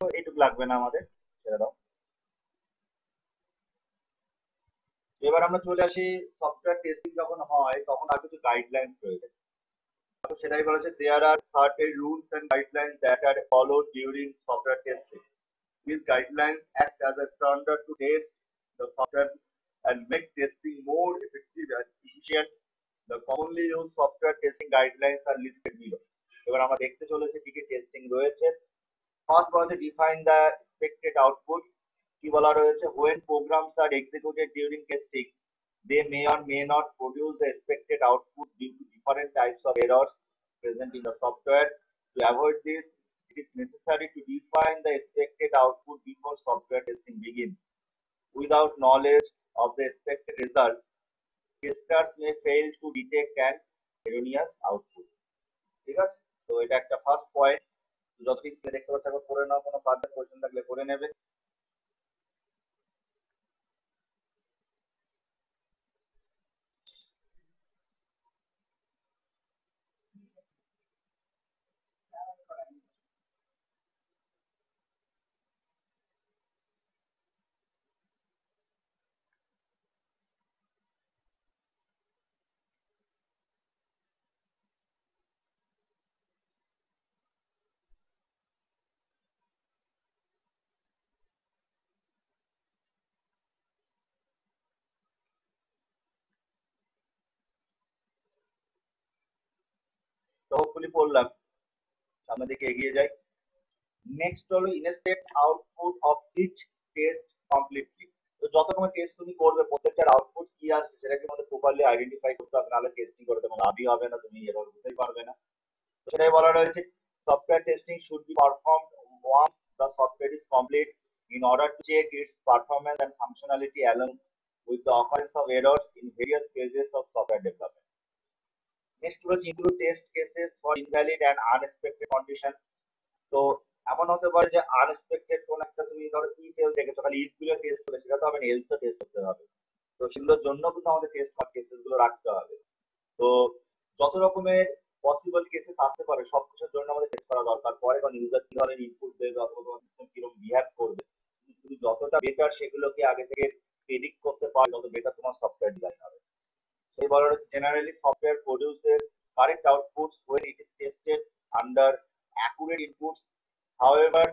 তো এইটুকু লাগবে না আমাদের, ছেড়ে দাও। এবার আমরা চলে আসি সফটওয়্যার টেস্টিং যখন হয় তখন আর কিছু গাইডলাইন্স রয়েছে। তো সেটাই বলেছে there are certain rules and guidelines that are followed during software testing. These guidelines act as a standard to test the software and make testing more effective and efficient. The commonly used software testing guidelines are listed below. এবার আমরা দেখতে চলেছি কি কি testing রয়েছে। First বলছে define the expected output। কি বলা রয়েছে, when programs are executed during testing, they may or may not produce the expected output due to different types of errors present in the software. To avoid this, it is necessary to define the expected output before software testing begins. Without knowledge of the expected result, testers may fail to detect an erroneous output. ঠিক আছে, তো এটা একটা first point. যতদিন দেখতে পাচ্ছ একবার করে নাও, কোনো ফার্দার কোয়েশ্চেন থাকলে করে নেবে। তো হোপফুলি পড়লাম, সামনের দিকে এগিয়ে যাই। নেক্সট হলো inspect output of each test completely. তো যত রকমের টেস্ট তুমি করবে প্রত্যেকটার আউটপুট কি আসছে সেটাকে আমাদের প্রপারলি আইডেন্টিফাই করতে হবে, নাহলে টেস্টিং করে তোমার লাভই হবে না, তুমি এরর বুঝতেই পারবে না। তো সেটাই বলা রয়েছে, software testing should be performed once the software is complete in order to check its performance and functionality along with the occurrence of errors in various phases of software development. Next will include test cases for invalid and unexpected condition. তো এমন হতে পারে যে unexpected কোন একটা তুমি ধরো কি ফেল দেখেছো, খালি ইফ গুলো টেস্ট করে সেটা তো হবে না, এলস তো টেস্ট করতে হবে। তো সেগুলোর জন্য কিন্তু আমাদের টেস্ট কেসেস গুলো রাখতে হবে। তো যত রকমের পসিবল কেসেস আসতে পারে সবকিছুর জন্য আমাদের টেস্ট করা দরকার পড়ে, কারণ ইউজার কি ধরনের ইনপুট দেবে অথবা তোমার সিস্টেম কিরকম বিহেভ করবে, তুমি যতটা বেটার সেগুলোকে আগে থেকে প্রেডিক্ট করতে পারো তত বেটার তোমার সফটওয়্যার ডিজাইন হবে। সেই বলে generally software produces correct outputs when it is tested under accurate inputs. However,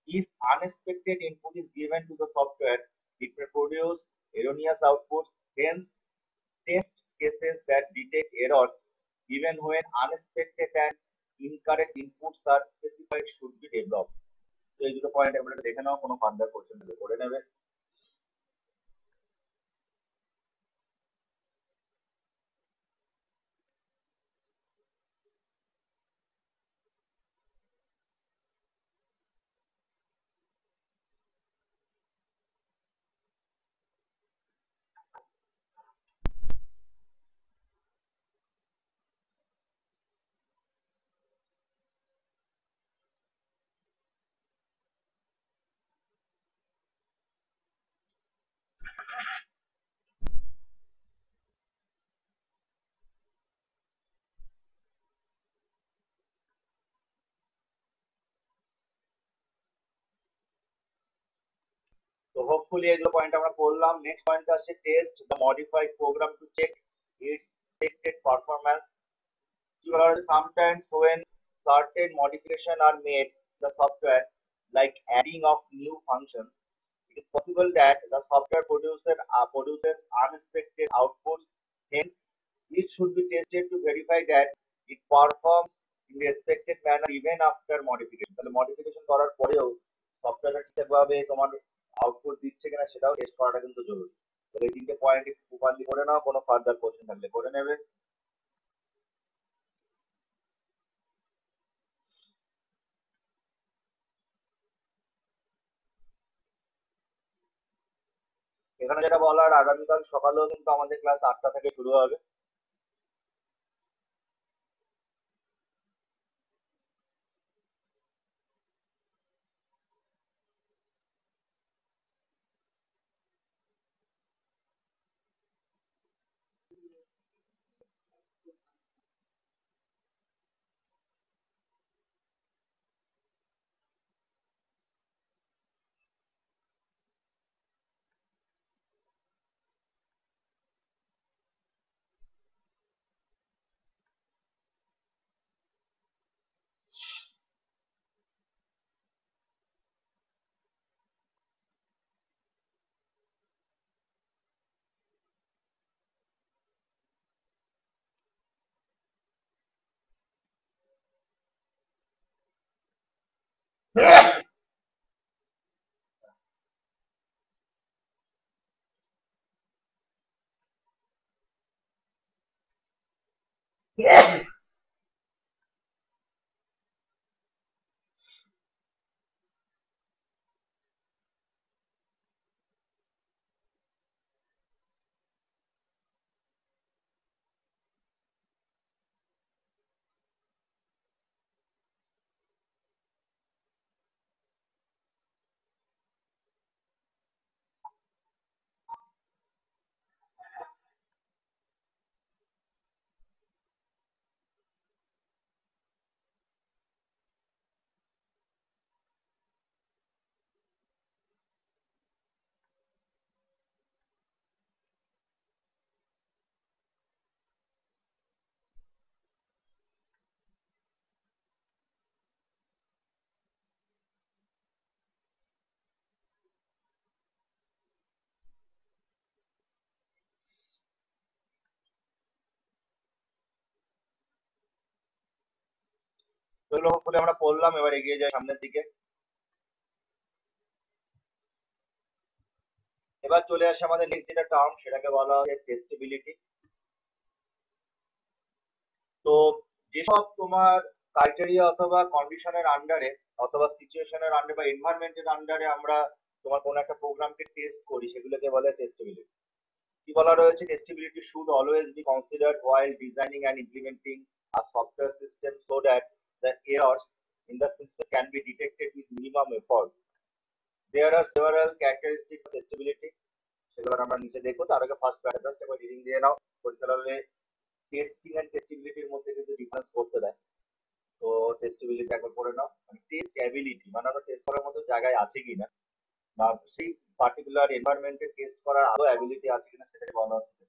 if unexpected input is given to the software, it may produce erroneous outputs. Hence, test cases that detect errors even when unexpected and incorrect inputs are specified should be developed. তো এই দুটো point আমরা দেখে নাও, কোনো further question হলে করে নেবে। তো হোপফুলি এগুলো পয়েন্ট আমরা পড়লাম। নেক্সট পয়েন্ট আসছে test the modified program to check its expected performance. Sometimes when certain modifications are made the software, like adding of new functions, it is possible that the software produces unexpected outputs. Hence, it should be tested to verify that it performs in the expected manner even after modification. তাহলে modification করার পরেও সফটওয়্যারটা ঠিকঠাকভাবে তোমার output দিচ্ছে কিনা সেটাও test করাটা কিন্তু জরুরি। তাহলে এই তিনটে পয়েন্ট একটু প্রপারলি করে নাও, কোনো ফার্দার কোশ্চেন থাকলে করে নেবে। এখানে যেটা বলার, আগামীকাল সকালেও কিন্তু আমাদের ক্লাস 8টা থেকে শুরু হবে। তো এগুলো হোপফুলি আমরা পড়লাম, এবার এগিয়ে যাই সামনের দিকে। এবার চলে আসে আমাদের নেক্সট যেটা টার্ম, সেটাকে বলা হয় টেস্টেবিলিটি। তো যেসব তোমার ক্রাইটেরিয়া অথবা কন্ডিশনের আন্ডারে অথবা সিচুয়েশনের আন্ডারে বা এনভায়রনমেন্টের আন্ডারে আমরা তোমার কোনো একটা প্রোগ্রামকে টেস্ট করি, সেগুলোকে বলে টেস্টেবিলিটি। কি বলা রয়েছে, testability should always be considered while designing and implementing a software system so that the errors in the system can be detected with minimum effort. There are several characteristics of testability, সেগুলো আমরা নিচে দেখবো। তার আগে first প্যারাগ্রাফটা একবার reading দিয়ে নাও। পরীক্ষা হলে টেস্টিং এন্ড টেস্টেবিলিটির মধ্যে কিন্তু ডিফারেন্স করতে দেয়। তো টেস্টেবিলিটি একবার পড়ে নাও। মানে টেস্ট অ্যাবিলিটি মানে আমরা টেস্ট করার মতো জায়গায় আছে কিনা, বা সেই পার্টিকুলার এনভায়রনমেন্টে টেস্ট করার আরো অ্যাবিলিটি আছে কিনা সেটাকে বলা হচ্ছে।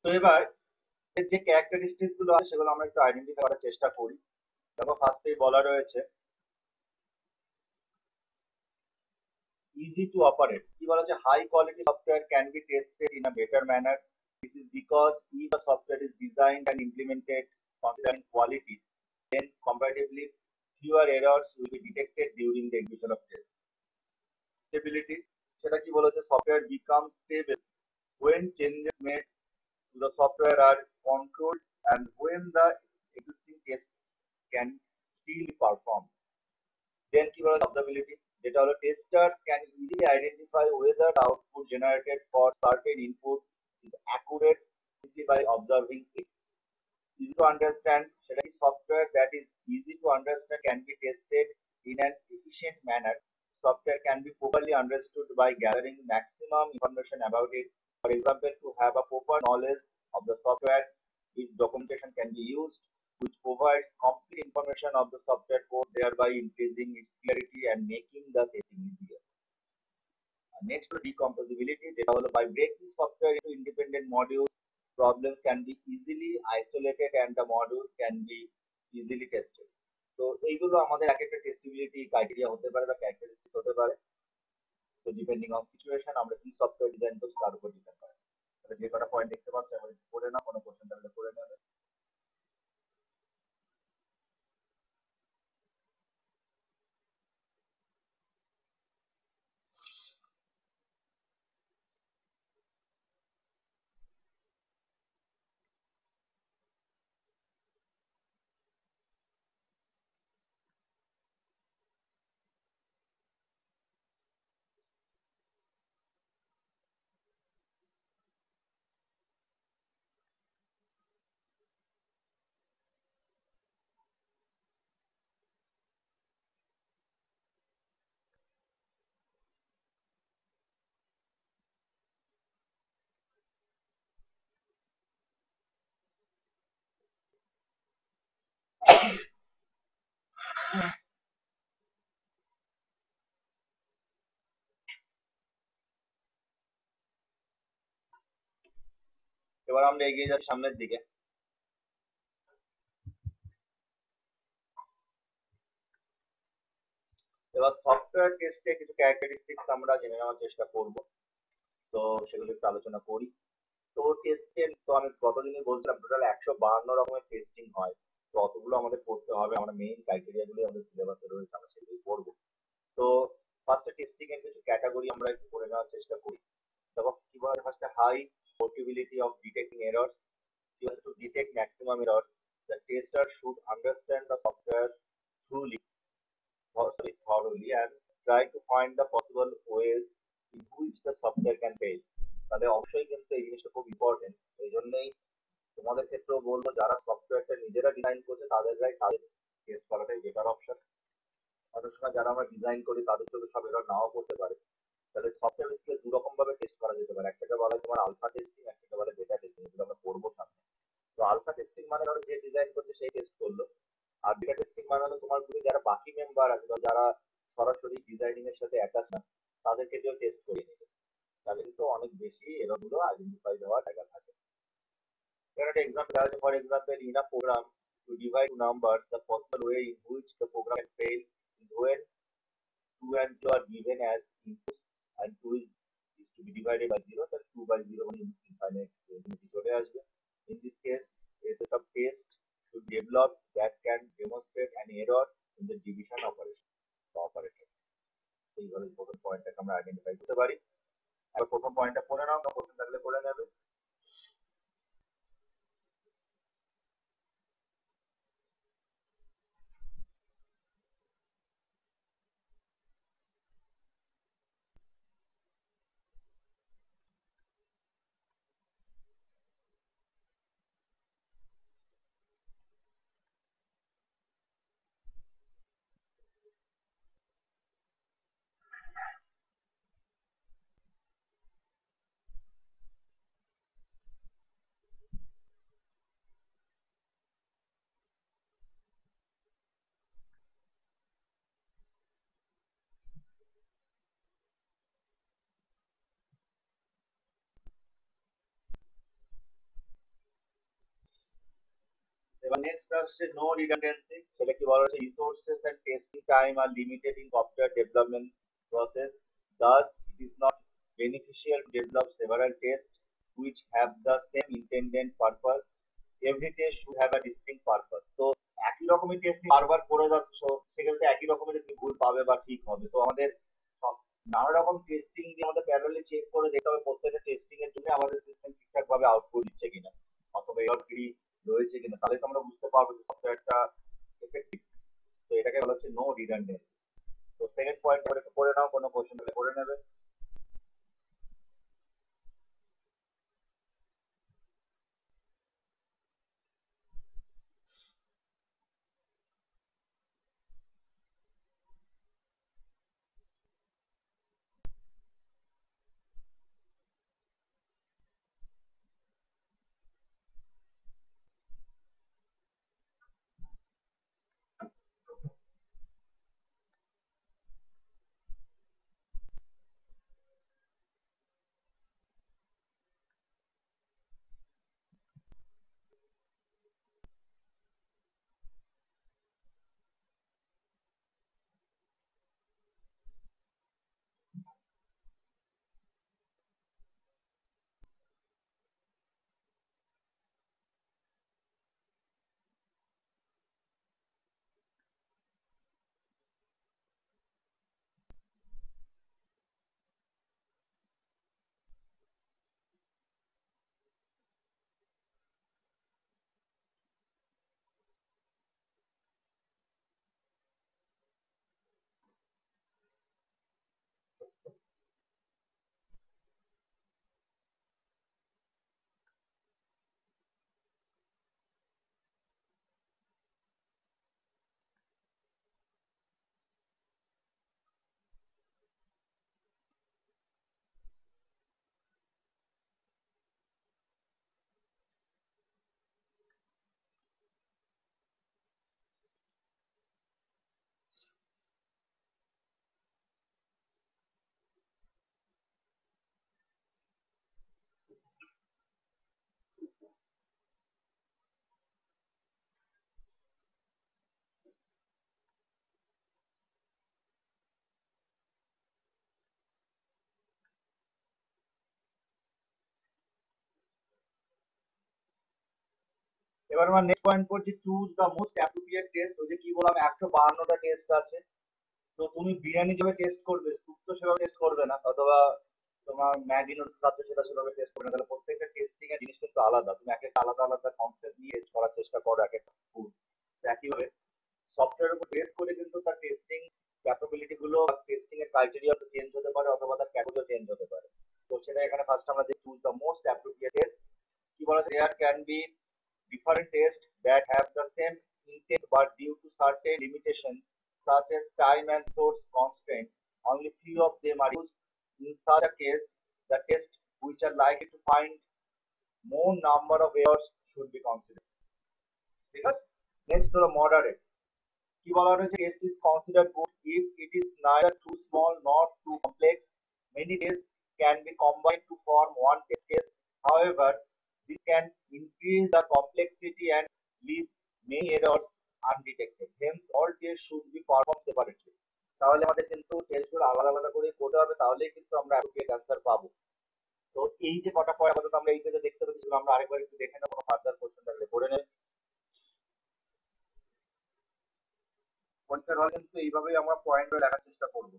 তো এবার এর যে ক্যারেক্টারিস্টিক্স গুলো আছে সেগুলো আমরা একটু আইডেন্টিফাই করার চেষ্টা করি। দেখো ফার্স্টেই বলা রয়েছে easy to operate। কি বলা হচ্ছে, high quality software can be tested in a better manner. This is because if the software is designed and implemented considering quality, then comparatively fewer errors will be detected during the execution of test. Stability, সেটা কি বলেছে, software becomes stable when changes made to the software are controlled and when the existing tests can still be performed. Then কি বলা হচ্ছে, observability, যেটা হলো testers can easily identify whether the output generated for certain input is accurate simply by observing it. Easy to understand, সেটা কি software that is easy to understand can be tested in an efficient manner. Software can be properly understood by gathering maximum information about it. For example, to have a proper knowledge of the software, which documentation can be used, which provides complete information of the software code, thereby increasing its clarity and making the testing easier. Next, decomposability, যেটা হলো by breaking software into independent modules, problems can be easily isolated and the modules can be easily tested. তো এইগুলো আমাদের এক একটা টেস্টিবিলিটি criteria হতে পারে বা ক্যারেক্টারিস্টিক হতে পারে। তো ডিপেন্ডিং অন সিচুয়েশন আমরা কি সফটওয়্যার ডিজাইন করছি তার উপর ডিপেন্ড করে। তাহলে যে কটা পয়েন্ট দেখতে পাচ্ছি আমরা পড়ে না, কোনো কোশ্চেন থাকলে পড়ে নেবে। এবার আমরা এগিয়ে যাচ্ছি সামনের দিকে। এবার সফটওয়্যার টেস্টে কিছু ক্যারেক্টারিস্টিক্স আমরা জেনে নেওয়ার চেষ্টা করব। তো সেগুলো একটু আলোচনা করি। তো টেস্টের তো আমি গতদিনই বলছিলাম টোটাল 152 রকমের টেস্টিং হয়। তো অতগুলো আমাদের পড়তে হবে, আমরা মেইন ক্রাইটেরিয়া গুলো আমাদের সিলেবাসে রয়েছে, আমরা সেগুলো পড়বো। তো ফার্স্টে টেস্টিং এর কিছু ক্যাটাগরি আমরা একটু করে নেওয়ার চেষ্টা করি। দেখো কি বলা, ফার্স্টে high portability of detecting errors. You have to detect maximum errors. The tester should understand the software truly, thoroughly and try to find the possible ways in which the software can fail. তাহলে অবশ্যই কিন্তু এই জিনিসটা খুব important. এই জন্যই তোমাদের ক্ষেত্রেও বলবো যারা সফটওয়্যারটা নিজেরা ডিজাইন করছে তাদের টেস্ট করাটাই বেটার অপশন। অনেক সময় যারা আমরা ডিজাইন করি তাদের জন্য সব এরর নাও করতে পারে। তাহলে সফটওয়্যার স্কেল দু রকম ভাবে টেস্ট করা যেতে পারে, একটাকে বলা হয় তোমার আলফা টেস্টিং, একটাকে বলে বেটা টেস্টিং, যেগুলো আমরা করবো সামনে। তো আলফা টেস্টিং মানে ধরো যে ডিজাইন করছে সেই টেস্ট করলো, আর বেটা টেস্টিং মানে হলো তোমার গ্রুপে যারা বাকি মেম্বার আছে বা যারা সরাসরি ডিজাইনিং এর সাথে অ্যাটাচ না তাদেরকে দিয়েও টেস্ট করিয়ে নেবে, তাহলে কিন্তু অনেক বেশি এরর গুলো আইডেন্টিফাই দেওয়ার জায়গা থাকে। এখানে একটা এক্সাম্পল আছে, for example in a program to divide numbers, the possible way in which the program can fail is when 2 and 2 are given as inputs and 2 is to be divided by 0, then 2 by 0 মানে infinite infinity চলে আসবে। In this case, a set of tests should develop that can demonstrate an error in the division operation বা operator। এইভাবে প্রথম পয়েন্টটাকে আমরা identify করতে পারি। এবার প্রথম পয়েন্টটা পড়ে নাও, বা প্রথম থাকলে পড়ে নেবে। এবার নেক্সট আসছে নো রিডান্ডেন্সি। সেটা কি বলা হচ্ছে, resources and testing time are limited in software development process, thus it is not beneficial to develop several tests which have the same intended purpose. Every test should have a distinct purpose. তো একই রকমের test বারবার করে যাচ্ছ, সেক্ষেত্রে একই রকমের তুমি ভুল পাবে বা ঠিক হবে। তো আমাদের নানা রকম টেস্টিং দিয়ে আমাদের প্যারালালি চেক করে দেখতে হবে প্রত্যেকটা টেস্টিং এর জন্য আমাদের সিস্টেম ঠিকঠাক ভাবে আউটপুট দিচ্ছে কিনা অথবা এরর ফ্রি রয়েছে কিনা, তাহলে তো আমরা বুঝতে পারবো যে সফটওয়্যারটা এফেক্টিভ। তো এটাকে বলা হচ্ছে নো রিডান্ডেন্সি। তো সেকেন্ড পয়েন্ট একটু পড়ে নাও, কোনো কোশ্চেন হলে করে নেবে। এবার আমরা নেক্সট পয়েন্ট করছি choose the most appropriate test. ওই যে কি বললাম 152টা টেস্ট আছে। তো তুমি বিরিয়ানি যেভাবে টেস্ট করবে শুক্তো সেভাবে টেস্ট করবে না, অথবা তোমার ম্যাগি নুডলস আছে সেটা সেভাবে টেস্ট করবে না। তাহলে প্রত্যেকটা টেস্টিং এর জিনিস কিন্তু আলাদা, তুমি এক একটা আলাদা আলাদা কনসেপ্ট নিয়ে টেস্ট করার চেষ্টা করো এক একটা ফুড। একইভাবে সফটওয়্যার উপর বেস করে কিন্তু তার টেস্টিং ক্যাপাবিলিটি গুলো টেস্টিং এর ক্রাইটেরিয়া চেঞ্জ হতে পারে অথবা তার ক্যাটাগরি চেঞ্জ হতে পারে। তো সেটা এখানে ফার্স্ট আমরা যে choose the most appropriate test কি বলা যায়, there can be different tests that have the same intent but due to certain limitations such as time and source constraint, only few of them are used. In such a case, the tests which are likely to find more number of errors should be considered. ঠিক আছে? Next হলো moderate. কি বলা হয়েছে? Test is considered good if it is neither too small nor too complex. Many tests can be combined to form one test case. However, this can increase the complexity and leave many errors undetected. Hence, all tests should be performed separately. তাহলে আমাদের কিন্তু টেস্টগুলো আলাদা আলাদা করে করতে হবে, তাহলেই কিন্তু আমরা অ্যাপ্রোপ্রিয়েট অ্যান্সার পাবো। তো এই যে কটা পয়েন্ট আপাতত আমরা এই পেজে দেখতে পাচ্ছি, আমরা আরেকবার একটু দেখে নেবো, ফার্দার কোশ্চেন থাকলে করে নেব। পরীক্ষার হলে কিন্তু এইভাবেই আমরা পয়েন্ট লেখার চেষ্টা করবো।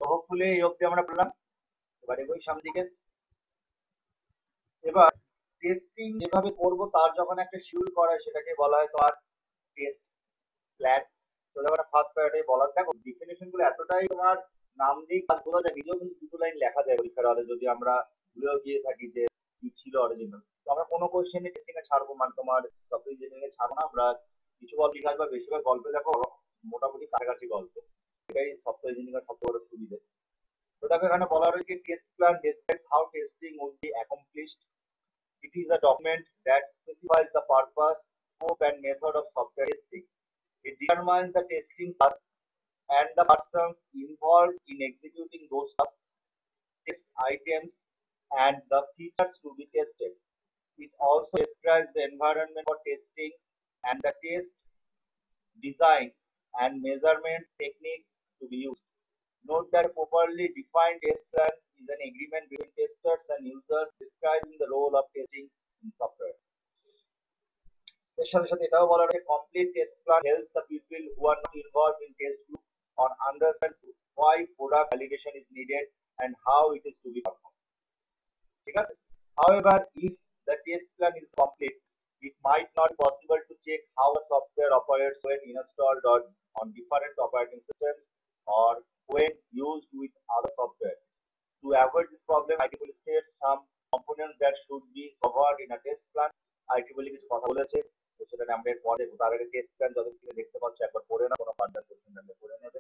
তো হোপফুলি এই অবধি আমরা পেলাম। এবার এগোই সামনের দিকে। এবার টেস্টিং যেভাবে করব তার যখন একটা শিডিউল করা হয় সেটাকে বলা হয় তোমার টেস্ট প্ল্যান। তো যখন ফার্স্ট প্রায়োরিটি বলার, দেখো ডিফিনিশন গুলো এতটাই তোমার নাম দিয়ে কাজ বোঝা যায়, নিজেও কিন্তু দুটো লাইন লেখা যায় পরীক্ষার হলে যদি আমরা ভুলেও গিয়ে থাকি যে কি ছিল অরিজিনাল। তো আমরা কোনো কোশ্চেনে টেস্টিং এ ছাড়বো, মানে তোমার সফটওয়্যার ইঞ্জিনিয়ারিং এ ছাড়বো না। আমরা কিছু গল্প লিখা বা বেশিরভাগ গল্পে দেখো মোটামুটি কাছাকাছি গল্প, এটাই সফটওয়্যার ইঞ্জিনিয়ারিং সবচেয়ে বড় সুবিধা। তো দেখো এখানে বলা রয়েছে test plan describes how testing would be accomplished. It is a document that specifies the purpose, scope and method of software testing. It determines the testing task and the persons involved in executing those tasks, test items and the features to be tested. It also describes the environment for testing and the test design and measurement techniques to be used. Note that a properly defined test plan is an agreement between testers and users describing the role of testing in software. এর সাথে সাথে এটাও বলা রয়েছে complete test plan helps the people who are not involved in test group on understand why product validation is needed and how it is to be performed. ঠিক আছে? However, if the test plan is complete, it might not be possible to check how a software operates when installed on different operating systems or when used with other software. To avoid this problem, IEEE states some components that should be covered in a test plan. IEEE কিছু কথা বলেছে, তো সেটা আমরা পরে দেখব। তার আগে টেস্ট প্ল্যান যত কিছু দেখতে পাচ্ছ একবার পড়ে না, কোনো ফার্দার কোশ্চেন থাকলে পড়ে নেবে।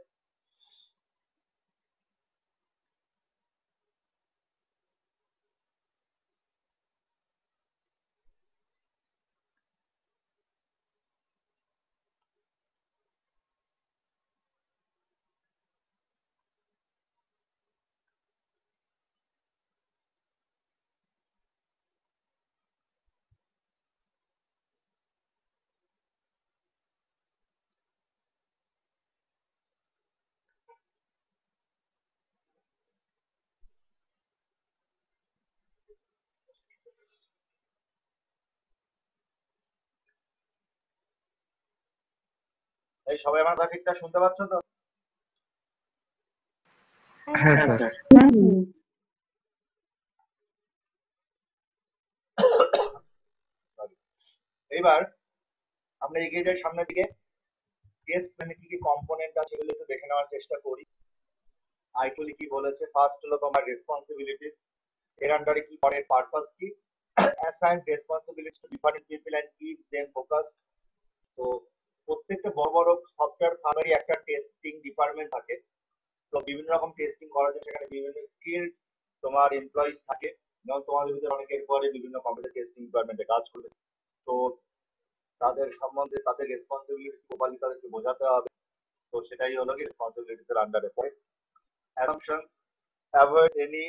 এই সবাই আমার কথা ঠিকঠাক শুনতে পাচ্ছ তো? হ্যাঁ স্যার। Sorry. এইবার আমরা এগিয়ে যাই সামনের দিকে। টেস্ট মানে কি কি কম্পোনেন্ট আছে সেগুলো একটু দেখে নেওয়ার চেষ্টা করি। আইকুলি কি বলেছে? ফার্স্ট হলো তোমার রেসপন্সিবিলিটি, এর আন্ডারে কি করে, পারপাস কি, assign responsibility to different people and keep them focus. তো প্রত্যেকটা বড় বড় সফটওয়্যার ফার্মেরই একটা টেস্টিং ডিপার্টমেন্ট থাকে। তো বিভিন্ন রকম টেস্টিং করা যায়, সেখানে বিভিন্ন স্কিল তোমার এমপ্লয়িজ থাকে। যেমন তোমাদের ভিতরে অনেকের পরে বিভিন্ন কম্পিউটার টেস্টিং ডিপার্টমেন্টে কাজ করবে। তো তাদের সম্বন্ধে তাদের রেসপন্সিবিলিটি প্রপারলি তাদেরকে বোঝাতে হবে। তো সেটাই হলো কি রেসপন্সিবিলিটির আন্ডারে পড়ে। অ্যাসাম্পশনস, অ্যাভয়েড এনি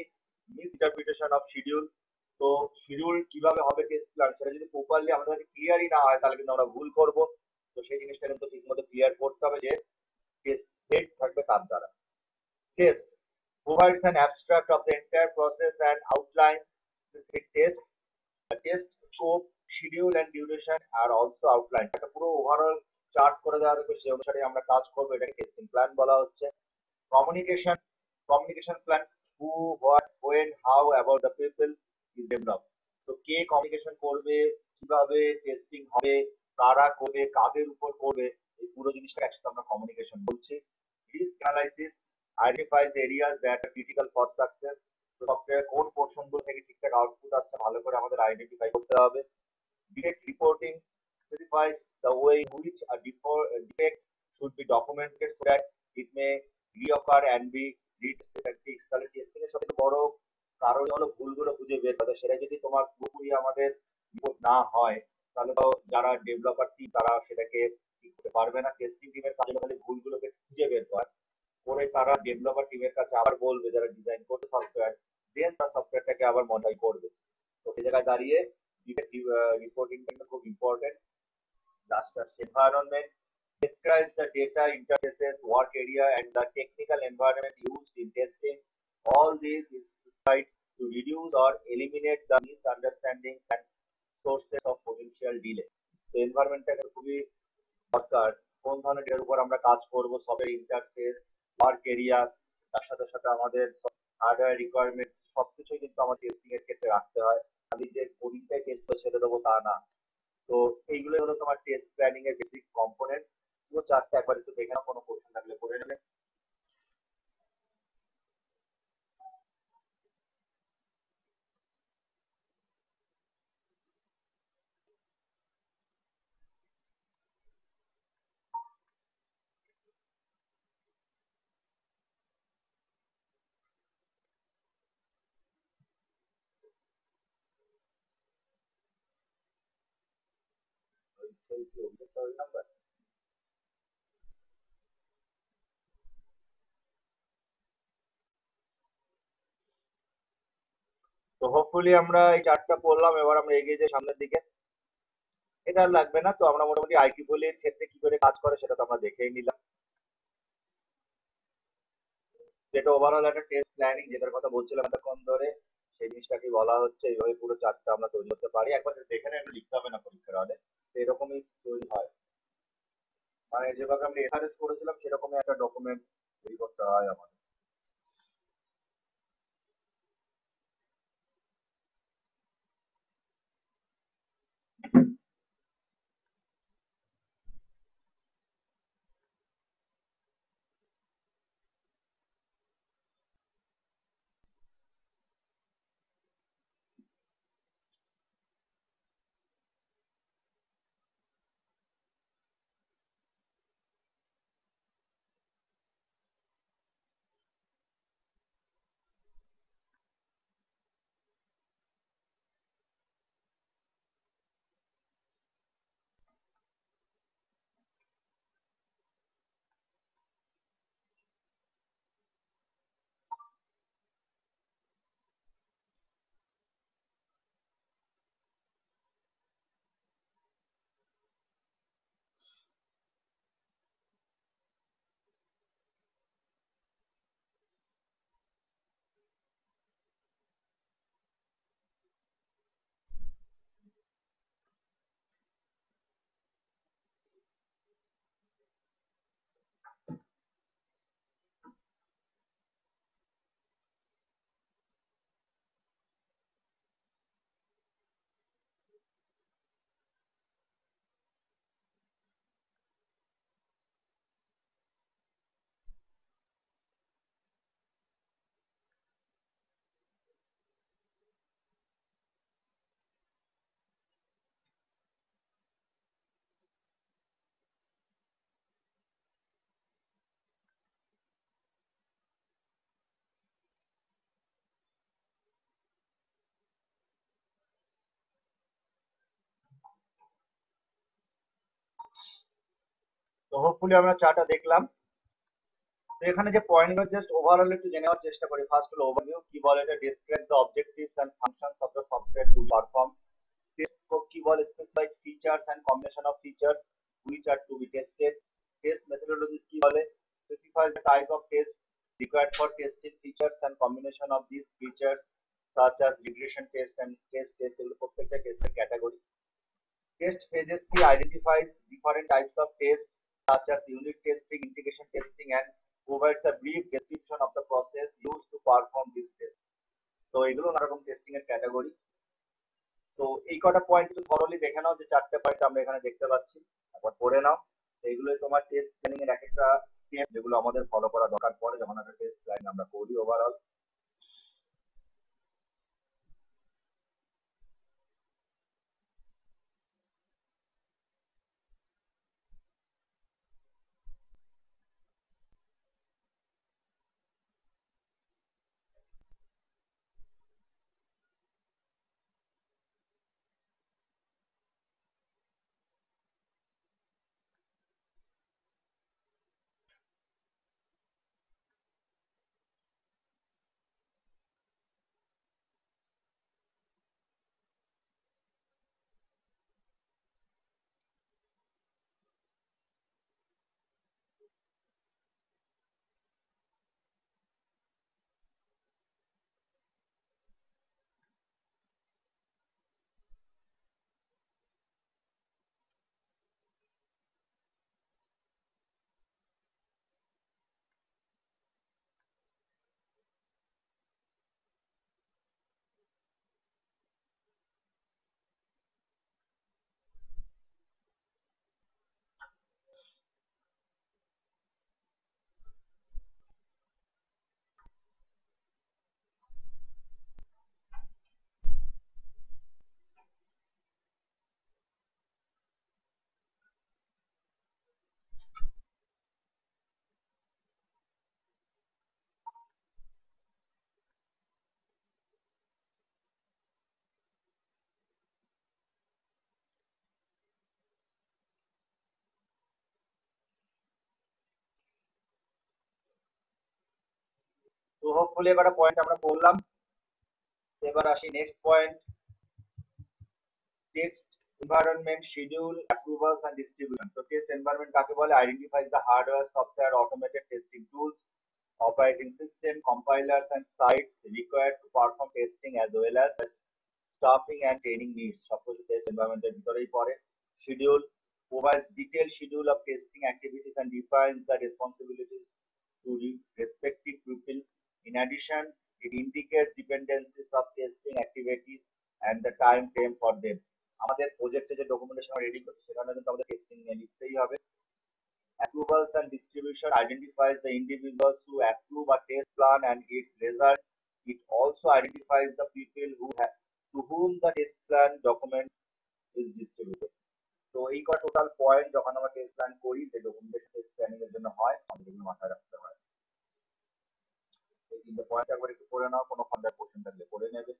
মিসইন্টারপ্রিটেশন অফ শিডিউল। তো শিডিউল কিভাবে হবে টেস্ট প্ল্যান সেটা যদি প্রপারলি আমাদের কাছে ক্লিয়ারই না হয় তাহলে কিন্তু আমরা ভুল করব। তো সেই জিনিসটা কিন্তু ঠিকমতো ক্লিয়ার করতে হবে যে টেস্ট হেড থাকবে তার দ্বারা। Test provides an abstract of the entire process and outlines the test scope, schedule and duration are also outlined. একটা পুরো ওভারঅল চার্ট করে দেওয়া হবে, সেই অনুসারে আমরা কাজ করবো, এটাকে টেস্টিং প্ল্যান বলা হচ্ছে। Communication, communication plan, who, what, when, how, about the people is develop. তো কে কমিউনিকেশন করবে, কিভাবে টেস্টিং হবে, কারা করবে, কাদের উপর করবে, এই পুরো জিনিসটা একসাথে আমরা কমিউনিকেশন বলছি। Risk analysis identifies the areas that are critical for success. তো সফটওয়্যার কোন পোর্শনগুলো থেকে ঠিকঠাক আউটপুট আসছে ভালো করে আমাদের আইডেন্টিফাই করতে হবে। Defect reporting specifies the way in which a defect should be documented so that it may reoccur and be retested. তাহলে টেস্টিং এর সবথেকে বড় কারণ হলো ভুলগুলো খুঁজে বের করা। সেটা যদি তোমার পুরোপুরি আমাদের রিপোর্ট না হয় তাহলে তো যারা ডেভেলপার টিম তারা সেটাকে ঠিক করতে পারবে না। টেস্টিং টিমের কাজ হলো খালি ভুলগুলোকে খুঁজে বের করা, করে তারা ডেভেলপার টিমের কাছে আবার বলবে যারা ডিজাইন করবে সফটওয়্যার, দেন তার সফটওয়্যারটাকে আবার মডিফাই করবে। তো সেই জায়গায় দাঁড়িয়ে রিপোর্টিংটা খুব important. Last environment describes the data interfaces, work area, and the technical environment used in testing. All these is designed to reduce or eliminate the misunderstandings and sources of potential delay. তো এনভায়রনমেন্টটা খুবই দরকার। কোন ধরনের ডেটার উপর আমরা কাজ করব, সবের ইন্টারফেস, ওয়ার্ক এরিয়া, তার সাথে সাথে আমাদের হার্ডওয়্যার রিকোয়ারমেন্ট সবকিছুই কিন্তু আমাদের টেস্টিং এর ক্ষেত্রে রাখতে হয়। খালি যে কোডিংটাই টেস্ট করে ছেড়ে দেবো তা না। তো এইগুলো হলো তোমার টেস্ট প্ল্যানিং এর বেসিক কম্পোনেন্ট। পুরো চারটে একবার একটু দেখে নাও, কোনো কোশ্চেন থাকলে করে নেবে। নাম্বার তো হোপফুলি আমরা এই চারটা পড়লাম, এবার আমরা এগিয়ে যাই সামনের দিকে। এটা আর লাগবে না। তো আমরা মোটামুটি আইকিউএল এর ক্ষেত্রে কি করে কাজ করে সেটা তো আমরা দেখেই নিলাম। যেটা ওভারঅল একটা টেস্ট প্ল্যানিং যেটার কথা বলছিলাম এতক্ষণ ধরে, সেই জিনিসটাকে বলা হচ্ছে। এইভাবে পুরো চার্টটা আমরা তৈরি করতে পারি। একবার দেখে একটু লিখতে হবে না পরীক্ষার হলে, এরকমই তৈরি হয়। মানে যেভাবে আমরা এসআরএস করেছিলাম সেরকমই একটা ডকুমেন্ট তৈরি করতে হয় আমাদের। হোপফুলি আমরা চারটা দেখলাম। তো এখানে যে পয়েন্টগুলো জাস্ট ওভারঅল একটু জেনে নেওয়ার চেষ্টা করি। ফার্স্ট হলো ওভারভিউ, কি বলে এটা, describe the objectives and functions of the software to perform. Test scope কি বলে, specified features and combination of features which are to be tested. Test methodologies কি বলে, specifies the type of test required for testing features and combination of these features such as regression test and stress test, এগুলো প্রত্যেকটা টেস্টের category. Test phases কি identifies different types of tests such as unit testing, integration testing, and provides a brief description of the process used to perform this test. তো এগুলো নানা রকম testing এর category. তো এই কটা পয়েন্ট একটু থরলি দেখে নাও, যে চারটে পয়েন্ট আমরা এখানে দেখতে পাচ্ছি, একবার পড়ে নাও। এইগুলোই তোমার টেস্ট প্ল্যানিং এর এক একটা স্টেপ, যেগুলো আমাদের ফলো করা দরকার পড়ে যখন একটা টেস্ট প্ল্যান আমরা করি ওভারঅল। তো হোপফুলি এবার পয়েন্ট আমরা পড়লাম। এবার আসি next point, test environment, schedule, approvals and distribution. So test environment কাকে বলে, identifies the hardware, software, automated testing tools, operating system, compilers and sites required to perform testing, as well as staffing and training needs. সব কিছু test এনভায়রনমেন্টের ভিতরেই পড়ে। Schedule provides detailed schedule of testing activities and defines the responsibilities to respective people. In addition, it indicates dependencies of testing activities and the time frame for them. আমাদের প্রজেক্টে যে documentation ready করছি সেখানে কিন্তু আমাদের testing নিয়ে লিখতেই হবে। Approvals and distribution identifies the individuals who approve a test plan and its result. It also identifies the people to whom the test plan document is distributed. তো এই কটা টোটাল পয়েন্ট যখন আমরা টেস্ট প্ল্যান করি, যে documentation test planning এর জন্য হয়, আমাদের এগুলো মাথায় রাখতে হয়। এই তিনটে পয়েন্ট একবার একটু পড়ে নাও, কোনো ফার্দার কোশ্চেন থাকলে পড়ে নেবে।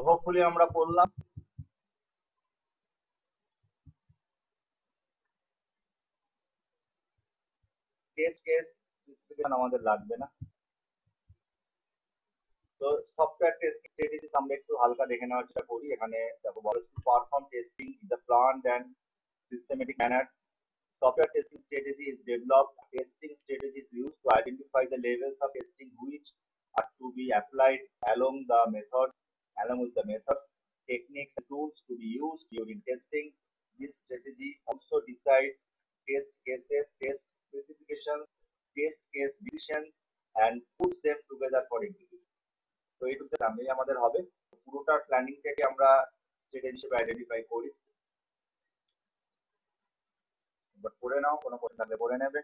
হোপফুলি আমরা করলাম। টেস্ট কেস আমাদের লাগবে না। তো সফটওয়্যার টেস্টিং স্ট্র্যাটেজিস আমরা একটু হালকা দেখে নেওয়ার চেষ্টা করি। এখানে দেখো বলা হচ্ছে perform testing in the planned and systematic manner. Software testing strategy is developed. Testing strategy is used to identify the levels of testing which are to be applied along with the method, techniques, and tools to be used during testing. This strategy also decides test cases, test specifications, test case decisions, and puts them together for execution. তো এইটুকু সামনেই আমাদের হবে। পুরোটা প্ল্যানিংটাকে আমরা strategy হিসেবে identify করি। এবার পড়ে নাও, কোনো কোশ্চেন থাকলে পড়ে নেবে।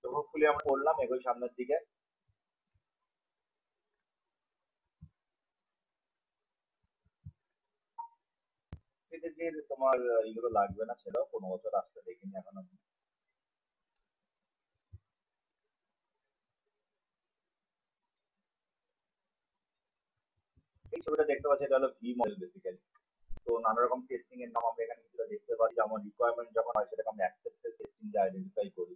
তো হোপফুলি আমরা পড়লাম, এগোই সামনের দিকে। স্ট্র্যাটেজির তোমার এগুলো লাগবে না, ছেড়ো, কোনো বছর আসতে দেখিনি এখনো। এই ছবিটা দেখতে পাচ্ছি, এটা হলো ভি মডেল বেসিক্যালি। তো নানা রকম টেস্টিং এর নাম আমরা এখানে কিছুটা দেখতে পারি। যেমন রিকোয়ারমেন্ট যখন হয় সেটাকে আমরা অ্যাকসেপ্টেন্স টেস্টিং দিয়ে আইডেন্টিফাই করি।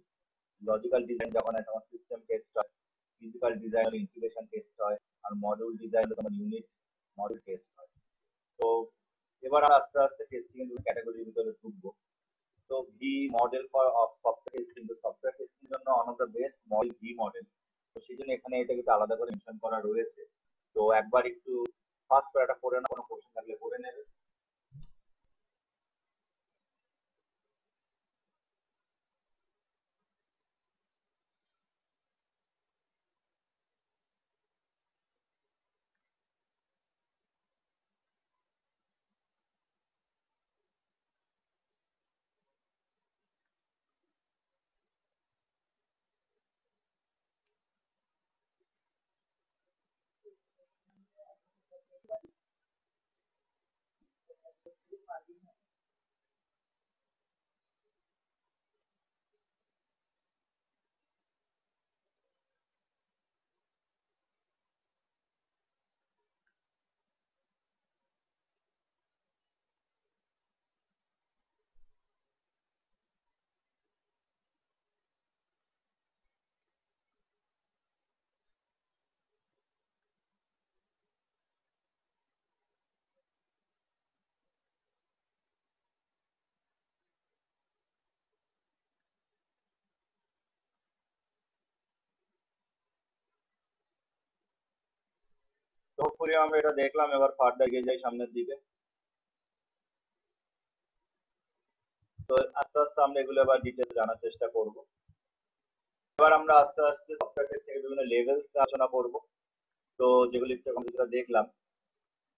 লজিক্যাল ডিজাইন যখন হয় তখন সিস্টেম টেস্ট হয়। ফিজিক্যাল ডিজাইন হলে ইন্টিগ্রেশন টেস্ট হয়। আর মডিউল ডিজাইন হলে তোমার ইউনিট মডিউল টেস্ট হয়। তো এবার আস্তে আস্তে টেস্টিং এর ক্যাটাগরির ভিতরে ঢুকবো। তো V model for of software testing, তো সফটওয়্যার টেস্টিং এর জন্য one of the best model V model. তো সেই জন্য এখানে এটা কিন্তু আলাদা করে মেনশন করা রয়েছে। তো একবার একটু ফার্স্ট প্যারাটা পড়ে না, কোনো কোশ্চেন থাকলে পড়ে নেবে। তো হোপফুলি আমরা এটা দেখলাম, এবার ফার্দার এগিয়ে যাই সামনের দিকে। তো আস্তে আস্তে আমরা এগুলো এবার ডিটেলস জানার চেষ্টা করব। এবার আমরা আস্তে আস্তে সফটওয়্যার টেস্টিং এর বিভিন্ন লেভেলস আলোচনা করব। তো যেগুলি আমরা দেখলাম।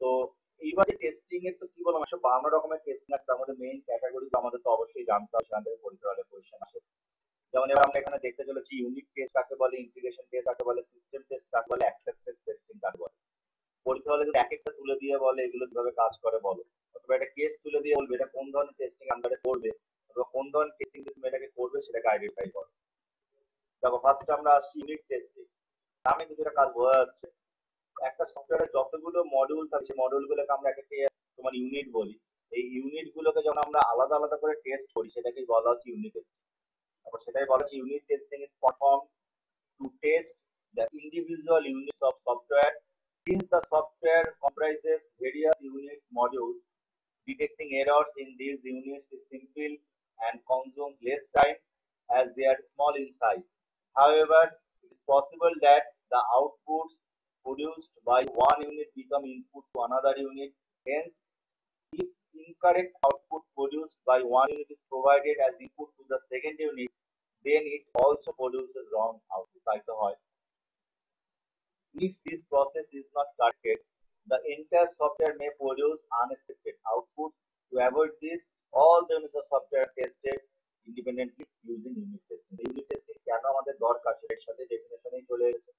তো এইবারে টেস্টিং এর তো কি বললাম, 152 রকমের টেস্টিং আছে। তার মধ্যে মেইন ক্যাটাগরি আমাদের তো অবশ্যই জানতে হবে, সেখান থেকে পরীক্ষা হলে কোয়েশ্চেন আসে। যেমন এবার আমরা এখানে দেখতে চলেছি ইউনিট টেস্ট কাকে বলে, ইন্টিগ্রেশন টেস্ট কাকে বলে, সিস্টেম টেস্ট কাকে বলে, অ্যাকসেপ্টেন্স টেস্টিং কাকে বলে। পরীক্ষা হলে যদি এক একটা তুলে দিয়ে বলে এগুলো কিভাবে কাজ করে বলো, অথবা একটা কেস তুলে দিয়ে বলবে এটা কোন ধরনের টেস্টিং আন্ডারে করবে, অথবা কোন ধরনের টেস্টিং তুমি এটাকে করবে সেটাকে আইডেন্টিফাই করো। দেখো ফার্স্ট আমরা আসছি ইউনিট টেস্টিং। নামে কিছুটা কাজ বোঝা যাচ্ছে। একটা সফটওয়্যারের যতগুলো মডিউল থাকে সেই মডিউলগুলোকে আমরা একে তোমার ইউনিট বলি। এই ইউনিট গুলোকে যখন আমরা আলাদা আলাদা করে টেস্ট করি সেটাকেই বলা হচ্ছে ইউনিট টেস্টিং। তারপর সেটাই বলা হচ্ছে unit testing is perform to test the individual units of software. Since the software comprises various unit modules, detecting errors in these units is simple and consumes less time as they are small in size. However, it is possible that the outputs produced by one unit become input to another unit. Hence, if incorrect output produced by one unit is provided as input to the second unit, then it also produces wrong output. তাই তো হয়। If this process is not corrected, the entire software may produce unexpected outputs. To avoid this, all the units of software are tested independently using unit testing. Unit testing কেন আমাদের দরকার সেটার সাথে ডেফিনেশনেই চলে এসেছে।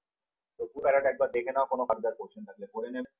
তো পুরো প্যারাটা একবার দেখে নাও, কোনো ফার্দার কোশ্চেন থাকলে করে নেবে।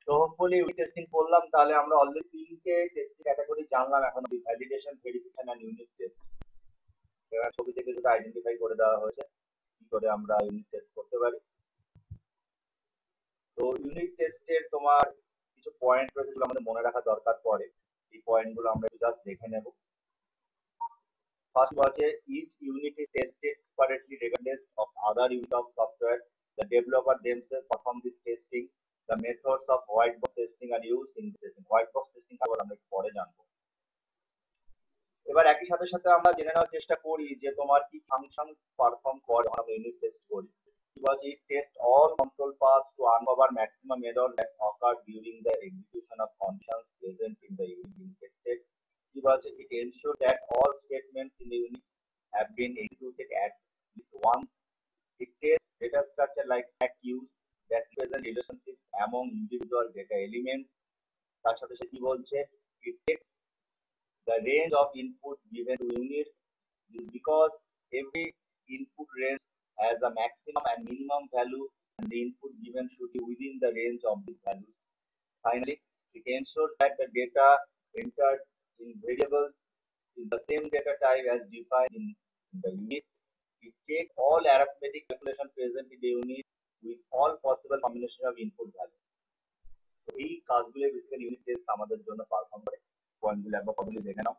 তো হোপফুলি ইউনিট টেস্টিং করলাম, তাহলে আমরা অলরেডি তিনটে টেস্টিং ক্যাটাগরি জানলাম এখন অব্দি, validation, verification and unit test. এবার ছবি থেকে যেটা আইডেন্টিফাই করে দেওয়া হয়েছে কি করে আমরা ইউনিট টেস্ট করতে পারি। তো ইউনিট টেস্টের তোমার কিছু পয়েন্ট রয়েছে যেগুলো আমাদের মনে রাখা দরকার পড়ে, এই পয়েন্টগুলো আমরা জাস্ট দেখে নেব। ফার্স্ট হচ্ছে each unit is tested separately regardless of other unit of software. The developer themselves perform this testing. The methods of white box testing are used in this testing. White box testing আবার আমরা একটু পরে জানবো। এবার একই সাথে সাথে আমরা জেনে নেওয়ার চেষ্টা করি যে তোমার কি ফাংশন পারফর্ম করে যখন আমরা ইউনিট টেস্ট করি। Because it tests all control paths to uncover maximum error that occur during the execution of conditions present in the unit being tested. Because it ensures that all statements in the unit have been executed at least once. It tests data structure like stack queues that represent relationships among individual data elements. তার সাথে সে কি বলছে, it takes the range of input given to units because every input range has a maximum and minimum value and the input given should be within the range of these values. Finally, it ensures that the data entered in variables is the same data type as defined in the unit. It checks all arithmetic calculation present in the unit with all possible combination of input values. তো এই কাজগুলো basically unit test আমাদের জন্য perform করে। পয়েন্টগুলো একবার problem দেখে নাও।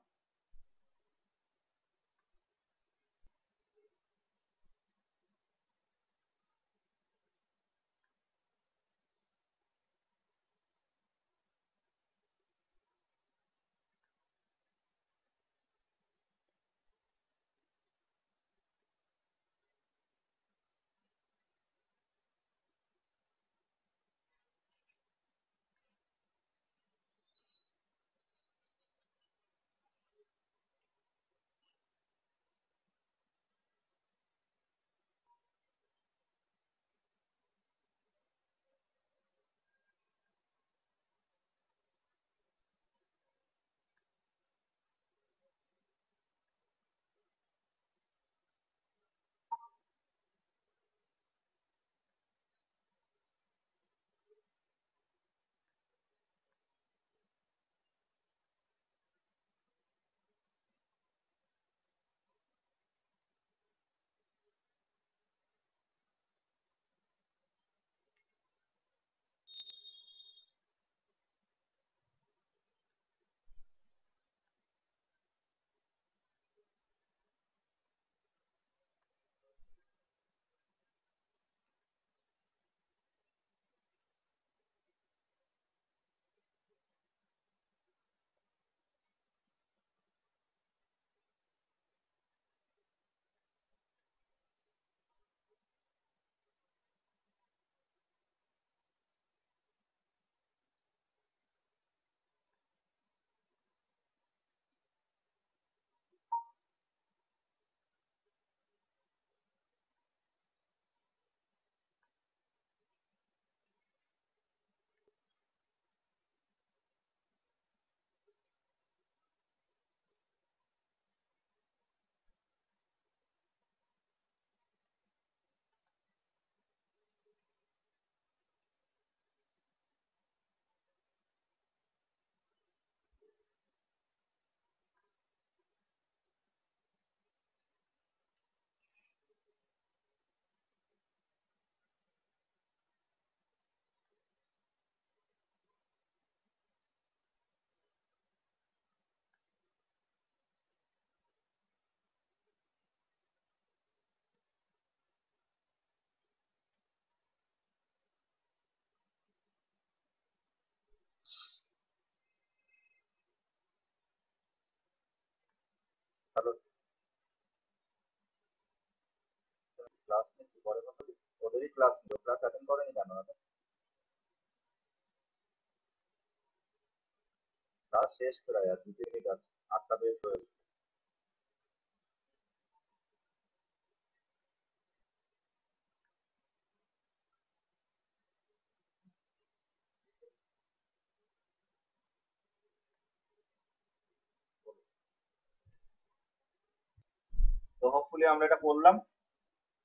Hello, class নিচ্ছি পরে কথা বলি। ওদেরই ক্লাস নিল, ক্লাস অ্যাটেন্ড করেনি কেন? ক্লাস শেষ প্রায় আর 2-3 মিনিট আছে, 8টা বেশ হয়েছে। তো হোপফুলি আমরা এটা করলাম।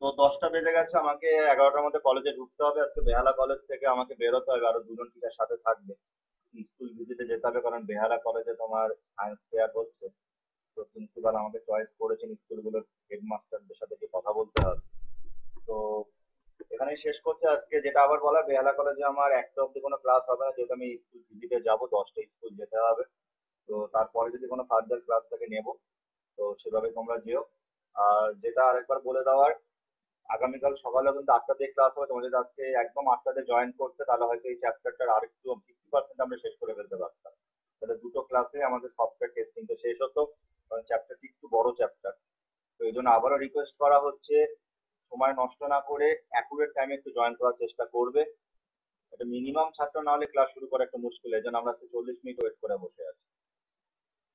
তো 10টা বেজে গেছে, আমাকে 11টার মধ্যে কলেজে ঢুকতে হবে। আজকে বেহালা কলেজ থেকে আমাকে বেরোতে হবে, আরো 2জন টিচার সাথে থাকবে। স্কুল ভিজিটে যেতে হবে, কারণ বেহালা কলেজে তোমার সায়েন্স ফেয়ার হচ্ছে। তো প্রিন্সিপাল আমাকে চয়েস করেছেন, স্কুলগুলোর হেডমাস্টারদের সাথে গিয়ে কথা বলতে হবে। তো এখানেই শেষ করছি আজকে। যেটা আবার বলা, বেহালা কলেজে আমার 1টা অব্দি কোনো ক্লাস হবে না, যেহেতু আমি স্কুল ভিজিটে যাবো, 10টা স্কুল যেতে হবে। তো তারপরে যদি কোনো ফার্দার ক্লাস থাকে নেবো। তো সেভাবে তোমরা যেও। আর যেটা আরেকবার বলে দেওয়ার, আগামীকাল সকালে কিন্তু 8টাতে ক্লাস হবে। তোমার যদি আজকে একদম 8টাতে জয়েন করতে, তাহলে হয়তো এই চ্যাপ্টারটার আর একটু 50% আমরা শেষ করে ফেলতে পারতাম। তাহলে 2টো ক্লাসে আমাদের সফটওয়্যার টেস্টিংটা শেষ হতো, কারণ চ্যাপ্টারটি একটু বড় চ্যাপ্টার। তো এই জন্য আবারও রিকোয়েস্ট করা হচ্ছে, সময় নষ্ট না করে অ্যাকুরেট টাইমে একটু জয়েন করার চেষ্টা করবে। একটা মিনিমাম ছাত্র না হলে ক্লাস শুরু করা একটা মুশকিল, এই জন্য আমরা 40 মিনিট ওয়েট করে বসে আছি।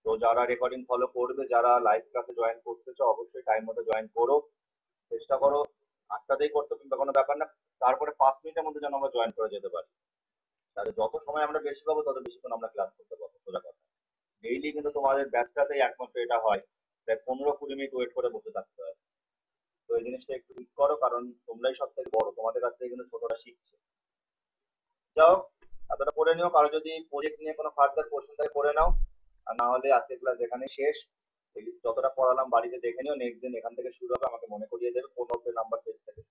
তো যারা রেকর্ডিং ফলো করবে, যারা লাইভ ক্লাসে জয়েন করতে চাও, অবশ্যই টাইম মতো জয়েন করো। চেষ্টা করো 8টাতেই করতে, কিংবা কোনো ব্যাপার না, তারপরে 5 মিনিটের মধ্যে যেন আমরা জয়েন করে যেতে পারি। তাহলে যত সময় আমরা বেশি পাবো, তত বেশিক্ষণ আমরা ক্লাস করতে পারবো। সোজা কথা, ডেইলি কিন্তু তোমাদের ব্যাচটাতেই একমাত্র এটা হয়, প্রায় 15-20 মিনিট ওয়েট করে বসে থাকতে হয়। তো এই জিনিসটা একটু ঠিক করো, কারণ তোমরাই সব থেকে বড়, তোমাদের কাছ থেকে কিন্তু ছোটরা শিখছে। যাও, এতটা করে নিও। কারো যদি প্রজেক্ট নিয়ে কোনো ফার্দার কোশ্চেন থাকে করে নাও, আর না হলে আজকের ক্লাস এখানে শেষ। এই যতটা পড়ালাম বাড়িতে দেখে নিও, নেক্সট দিন এখান থেকে শুরু হবে, আমাকে মনে করিয়ে দেবে 15 নাম্বার পেজ থেকে।